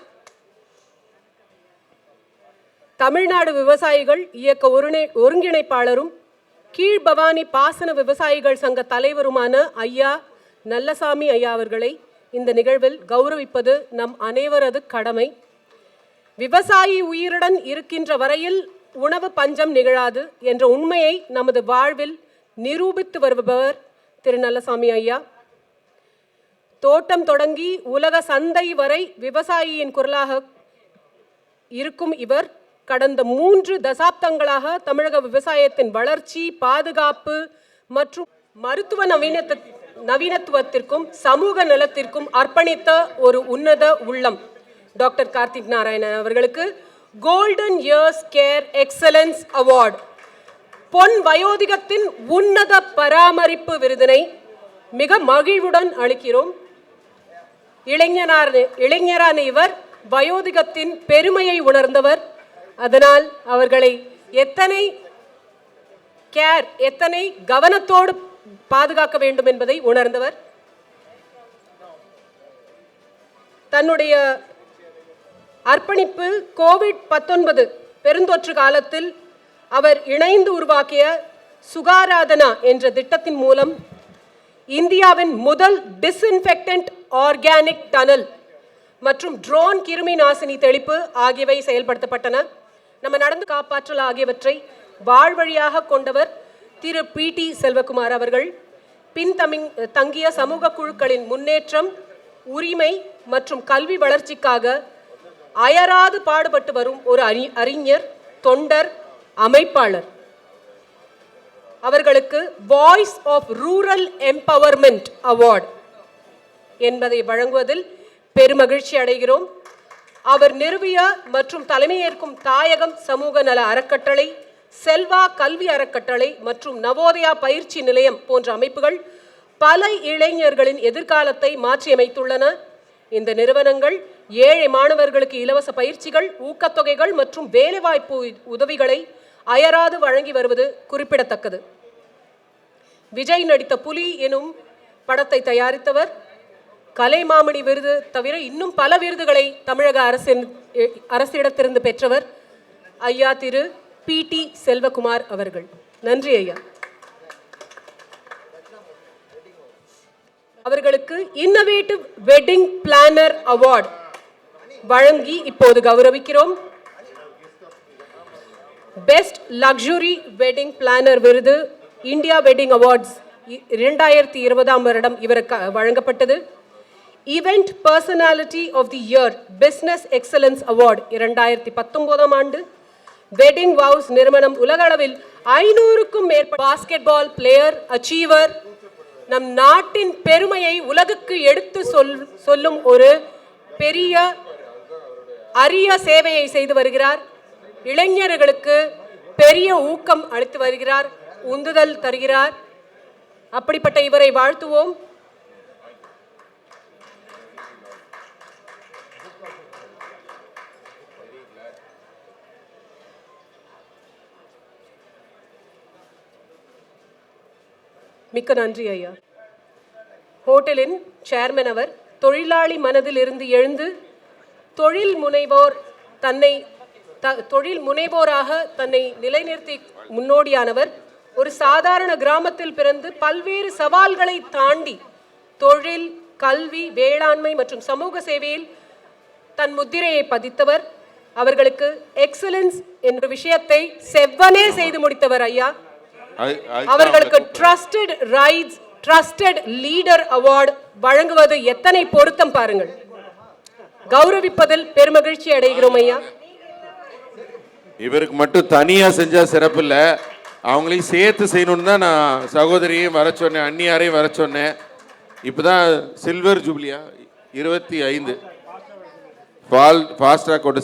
தமிழ்நாடு விவசாயிகள் இயக்க ஒருங்கிணைப்பாளரும் கீழ்பவானி பாசன விவசாயிகள் சங்க தலைவருமான ஐயா நல்லசாமி ஐயா அவர்களை இந்த நிகழ்வில் கௌரவிப்பது நம் அனைவரது கடமை. விவசாயி உயிருடன் இருக்கின்ற வரையில் உணவு பஞ்சம் நிகழாது என்ற உண்மையை நமது வாழ்வில் நிரூபித்து வருபவர் திரு நல்லசாமி ஐயா. தோட்டம் தொடங்கி உலக சந்தை வரை விவசாயியின் குரலாக இருக்கும் இவர் கடந்த 3 தசாப்தங்களாக தமிழக விவசாயத்தின் வளர்ச்சி, பாதுகாப்பு மற்றும் மருத்துவ நவீனத்துவத்திற்கும் சமூக நலத்திற்கும் அர்ப்பணித்த ஒரு உன்னத உள்ளம். டாக்டர் கார்த்திக் நாராயணன் அவர்களுக்கு golden years care excellence award, பொன் வயோதிகத்தின் உன்னத பராமரிப்பு விருதினை மிக மகிழ்வுடன் அளிக்கிறோம். இளைஞரான இவர் வயோதிகத்தின் பெருமையை உணர்ந்தவர். அதனால் அவர்களை எத்தனை கவனத்தோடு பாதுகாக்க வேண்டும் என்பதை உணர்ந்தவர். தன்னுடைய அர்ப்பணிப்பு கோவிட்-19 பெருந்தொற்று காலத்தில் அவர் இணைந்து உருவாக்கிய சுகாராதனா என்ற திட்டத்தின் மூலம் இந்தியாவின் முதல் டிஸ்இன்ஃபெக்டன்ட் ஆர்கானிக் டனல் மற்றும் ட்ரோன் கிருமி நாசினி தெளிப்பு ஆகியவை செயல்படுத்தப்பட்டன. நம்ம நடந்து காப்பாற்றல் ஆகியவற்றை வாழ்வழியாக கொண்டவர் திரு PT செல்வகுமார் அவர்கள். பின்தங்கிய சமூக குழுக்களின் முன்னேற்றம், உரிமை மற்றும் கல்வி வளர்ச்சிக்காக அயராது பாடுபட்டு வரும் ஒரு அறிஞர், தொண்டர், அமைப்பாளர். அவர்களுக்கு voice of rural empowerment award என்பதை வழங்குவதில் பெருமகிழ்ச்சி அடைகிறோம். அவர் நிறுவிய மற்றும் தலைமையேற்கும் தாயகம் சமூக நல அறக்கட்டளை, செல்வா கல்வி அறக்கட்டளை மற்றும் நவோதயா பயிற்சி நிலையம் போன்ற அமைப்புகள் பல இளைஞர்களின் எதிர்காலத்தை மாற்றியமைத்துள்ளன. இந்த நிறுவனங்கள் ஏழை மாணவர்களுக்கு இலவச பயிற்சிகள், ஊக்கத்தொகைகள் மற்றும் வேலைவாய்ப்பு உதவிகளை அயராது வழங்கி வருவது குறிப்பிடத்தக்கது. விஜய் நடித்த புலி எனும் படத்தை தயாரித்தவர். கலைமாமணி விருது தவிர இன்னும் பல விருதுகளை தமிழக அரசிடத்திலிருந்து பெற்றவர் ஐயா திரு PT செல்வகுமார் அவர்கள். நன்றி ஐயா. அவர்களுக்கு இன்னோவேட்டிவ் வெட்டிங் பிளானர் அவார்டு வழங்கி இப்போது கௌரவிக்கிறோம். பெஸ்ட் லக்ஸுரி வெட்டிங் பிளானர் விருது இந்தியா வெட்டிங் அவார்ட்ஸ் 2020ஆம் வருடம் இவருக்கு வழங்கப்பட்டது. Event personality of the year business excellence award 2019ஆம் ஆண்டு. வெட்டிங் வவுஸ் நிறுவனம் உலகளவில் 500க்கும் மேற்பட்ட பாஸ்கெட்பால் பிளேயர் அச்சீவர், நம் நாட்டின் பெருமையை உலகுக்கு எடுத்து சொல்லும் ஒரு பெரிய அரிய சேவையை செய்து வருகிறார். இளைஞர்களுக்கு பெரிய ஊக்கம் அளித்து வருகிறார், உந்துதல் தருகிறார். அப்படிப்பட்ட இவரை வாழ்த்துவோம். மிக்க நன்றி ஐயா. ஹோட்டலின் சேர்மன் அவர். தொழிலாளி மனதில் இருந்து எழுந்து தொழில் முனைவோராக தன்னை நிலைநிறுத்தி முன்னோடியானவர். ஒரு சாதாரண கிராமத்தில் பிறந்து பல்வேறு சவால்களை தாண்டி தொழில், கல்வி, வேளாண்மை மற்றும் சமூக சேவையில் தன் முத்திரையை பதித்தவர். அவர்களுக்கு எக்ஸலன்ஸ் என்ற விஷயத்தை செவ்வனே செய்து முடித்தவர் ஐயா. அவர்களுக்கு ட்ரஸ்டட் லீடர் அவார்டு வழங்குவது எத்தனை பொருத்தம் பாருங்கள். கௌரவிப்பதில் பெருமகிழ்ச்சி அடைகிறோம் ஐயா. இவருக்கு மட்டும் தனியா செஞ்சா சிறப்பு இல்லை, அவங்களையும் சேர்த்து செய்யணும்னு தான் நான் சகோதரியையும் வர சொன்னேன், அண்ணியாரையும் வர சொன்னேன். இப்போதான் சில்வர் ஜூப்ளியா 25 ஃபாஸ்ட்ராக்கோட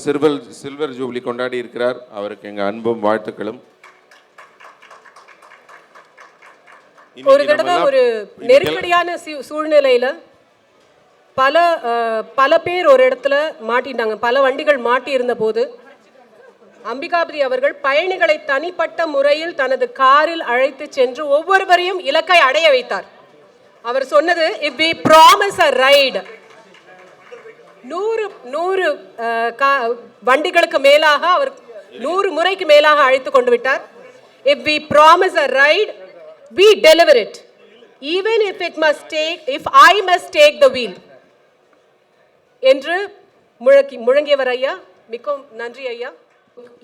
சில்வர் ஜூப்ளி கொண்டாடி இருக்கிறார். அவருக்கு எங்கள் அன்பும் வாழ்த்துக்களும். ஒரு தடவை ஒரு நெருக்கடியான சூழ்நிலையில பல பேர் ஒரு இடத்துல மாட்டிட்டாங்க, பல வண்டிகள் மாட்டி இருந்த போது அம்பிகாபதி அவர்கள் பயணிகளை தனிப்பட்ட முறையில் தனது காரில் அழைத்து சென்று ஒவ்வொருவரையும் இலக்கை அடைய வைத்தார். அவர் சொன்னது, if we promise a ride, 100 வண்டிகளுக்கு மேலாக அவர் 100 முறைக்கு மேலாக அழைத்து கொண்டு விட்டார். if we promise a ride, we deliver it, even if I must take the wheel என்று முழங்கியவர் ஐயா. மிகவும் நன்றி ஐயா.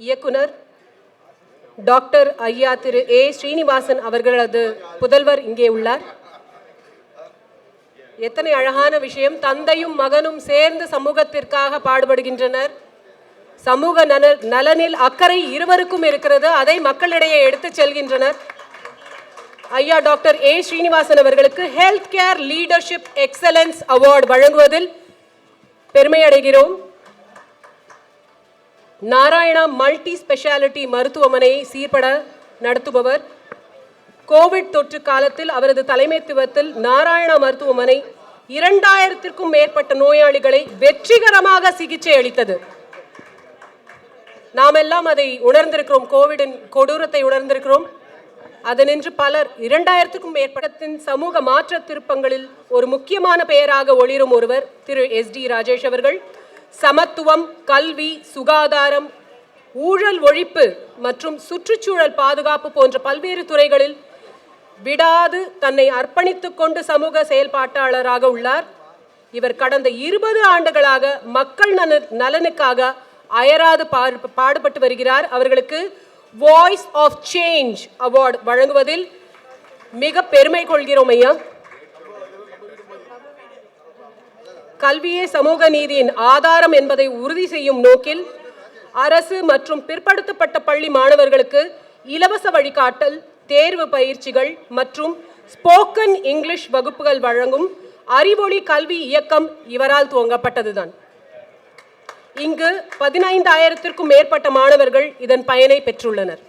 இயக்குனர் டாக்டர் ஐயா திரு ஏ ஸ்ரீனிவாசன் அவர்களது புதல்வர் இங்கே உள்ளார். எத்தனை அழகான விஷயம். தந்தையும் மகனும் சேர்ந்து சமூகத்திற்காக பாடுபடுகின்றனர். சமூக நலனில் அக்கறை இருவருக்கும் இருக்கிறது, அதை மக்களிடையே எடுத்து செல்கின்றனர். ஐயா டாக்டர் ஏ ஸ்ரீனிவாசன் அவர்களுக்கு health care leadership excellence award வழங்குவதில் பெருமை அடைகிறோம். நாராயணா மல்டி ஸ்பெஷாலிட்டி மருத்துவமனையை சீர்பட நடத்துபவர். கோவிட் தொற்று காலத்தில் அவரது தலைமைத்துவத்தில் நாராயணா மருத்துவமனை 2000க்கும் மேற்பட்ட நோயாளிகளை வெற்றிகரமாக சிகிச்சை அளித்தது. நாம் எல்லாம் அதை உணர்ந்திருக்கிறோம், கோவிடின் கொடூரத்தை உணர்ந்திருக்கிறோம். அதனின்று பலர் 2000க்கும் மேற்பட்ட சமூக மாற்ற திருப்பங்களில் ஒரு முக்கியமான பெயராக ஒளிரும் ஒருவர் திரு SD ராஜேஷ் அவர்கள். சமத்துவம், கல்வி, சுகாதாரம், ஊழல் ஒழிப்பு மற்றும் சுற்றுச்சூழல் பாதுகாப்பு போன்ற பல்வேறு துறைகளில் விடாது தன்னை அர்ப்பணித்துக் கொண்டு சமூக செயல்பாட்டாளராக உள்ளார். இவர் கடந்த 20 ஆண்டுகளாக மக்கள் நலனுக்காக அயராது பாடுபட்டு வருகிறார். அவர்களுக்கு வாய்ஸ் ஆஃப் சேஞ்ச் அவார்டு வழங்குவதில் மிக பெருமை கொள்கிறோம் ஐயா. கல்வியே சமூக நீதியின் ஆதாரம் என்பதை உறுதி செய்யும் நோக்கில் அரசு மற்றும் பிற்படுத்தப்பட்ட பள்ளி மாணவர்களுக்கு இலவச வழிகாட்டல், தேர்வு பயிற்சிகள் மற்றும் ஸ்போக்கன் இங்கிலீஷ் வகுப்புகள் வழங்கும் அறிவொளி கல்வி இயக்கம் இவரால் துவங்கப்பட்டதுதான். இங்கு 15,000க்கும் மேற்பட்ட மாணவர்கள் இதன் பயனை பெற்றுள்ளனர்.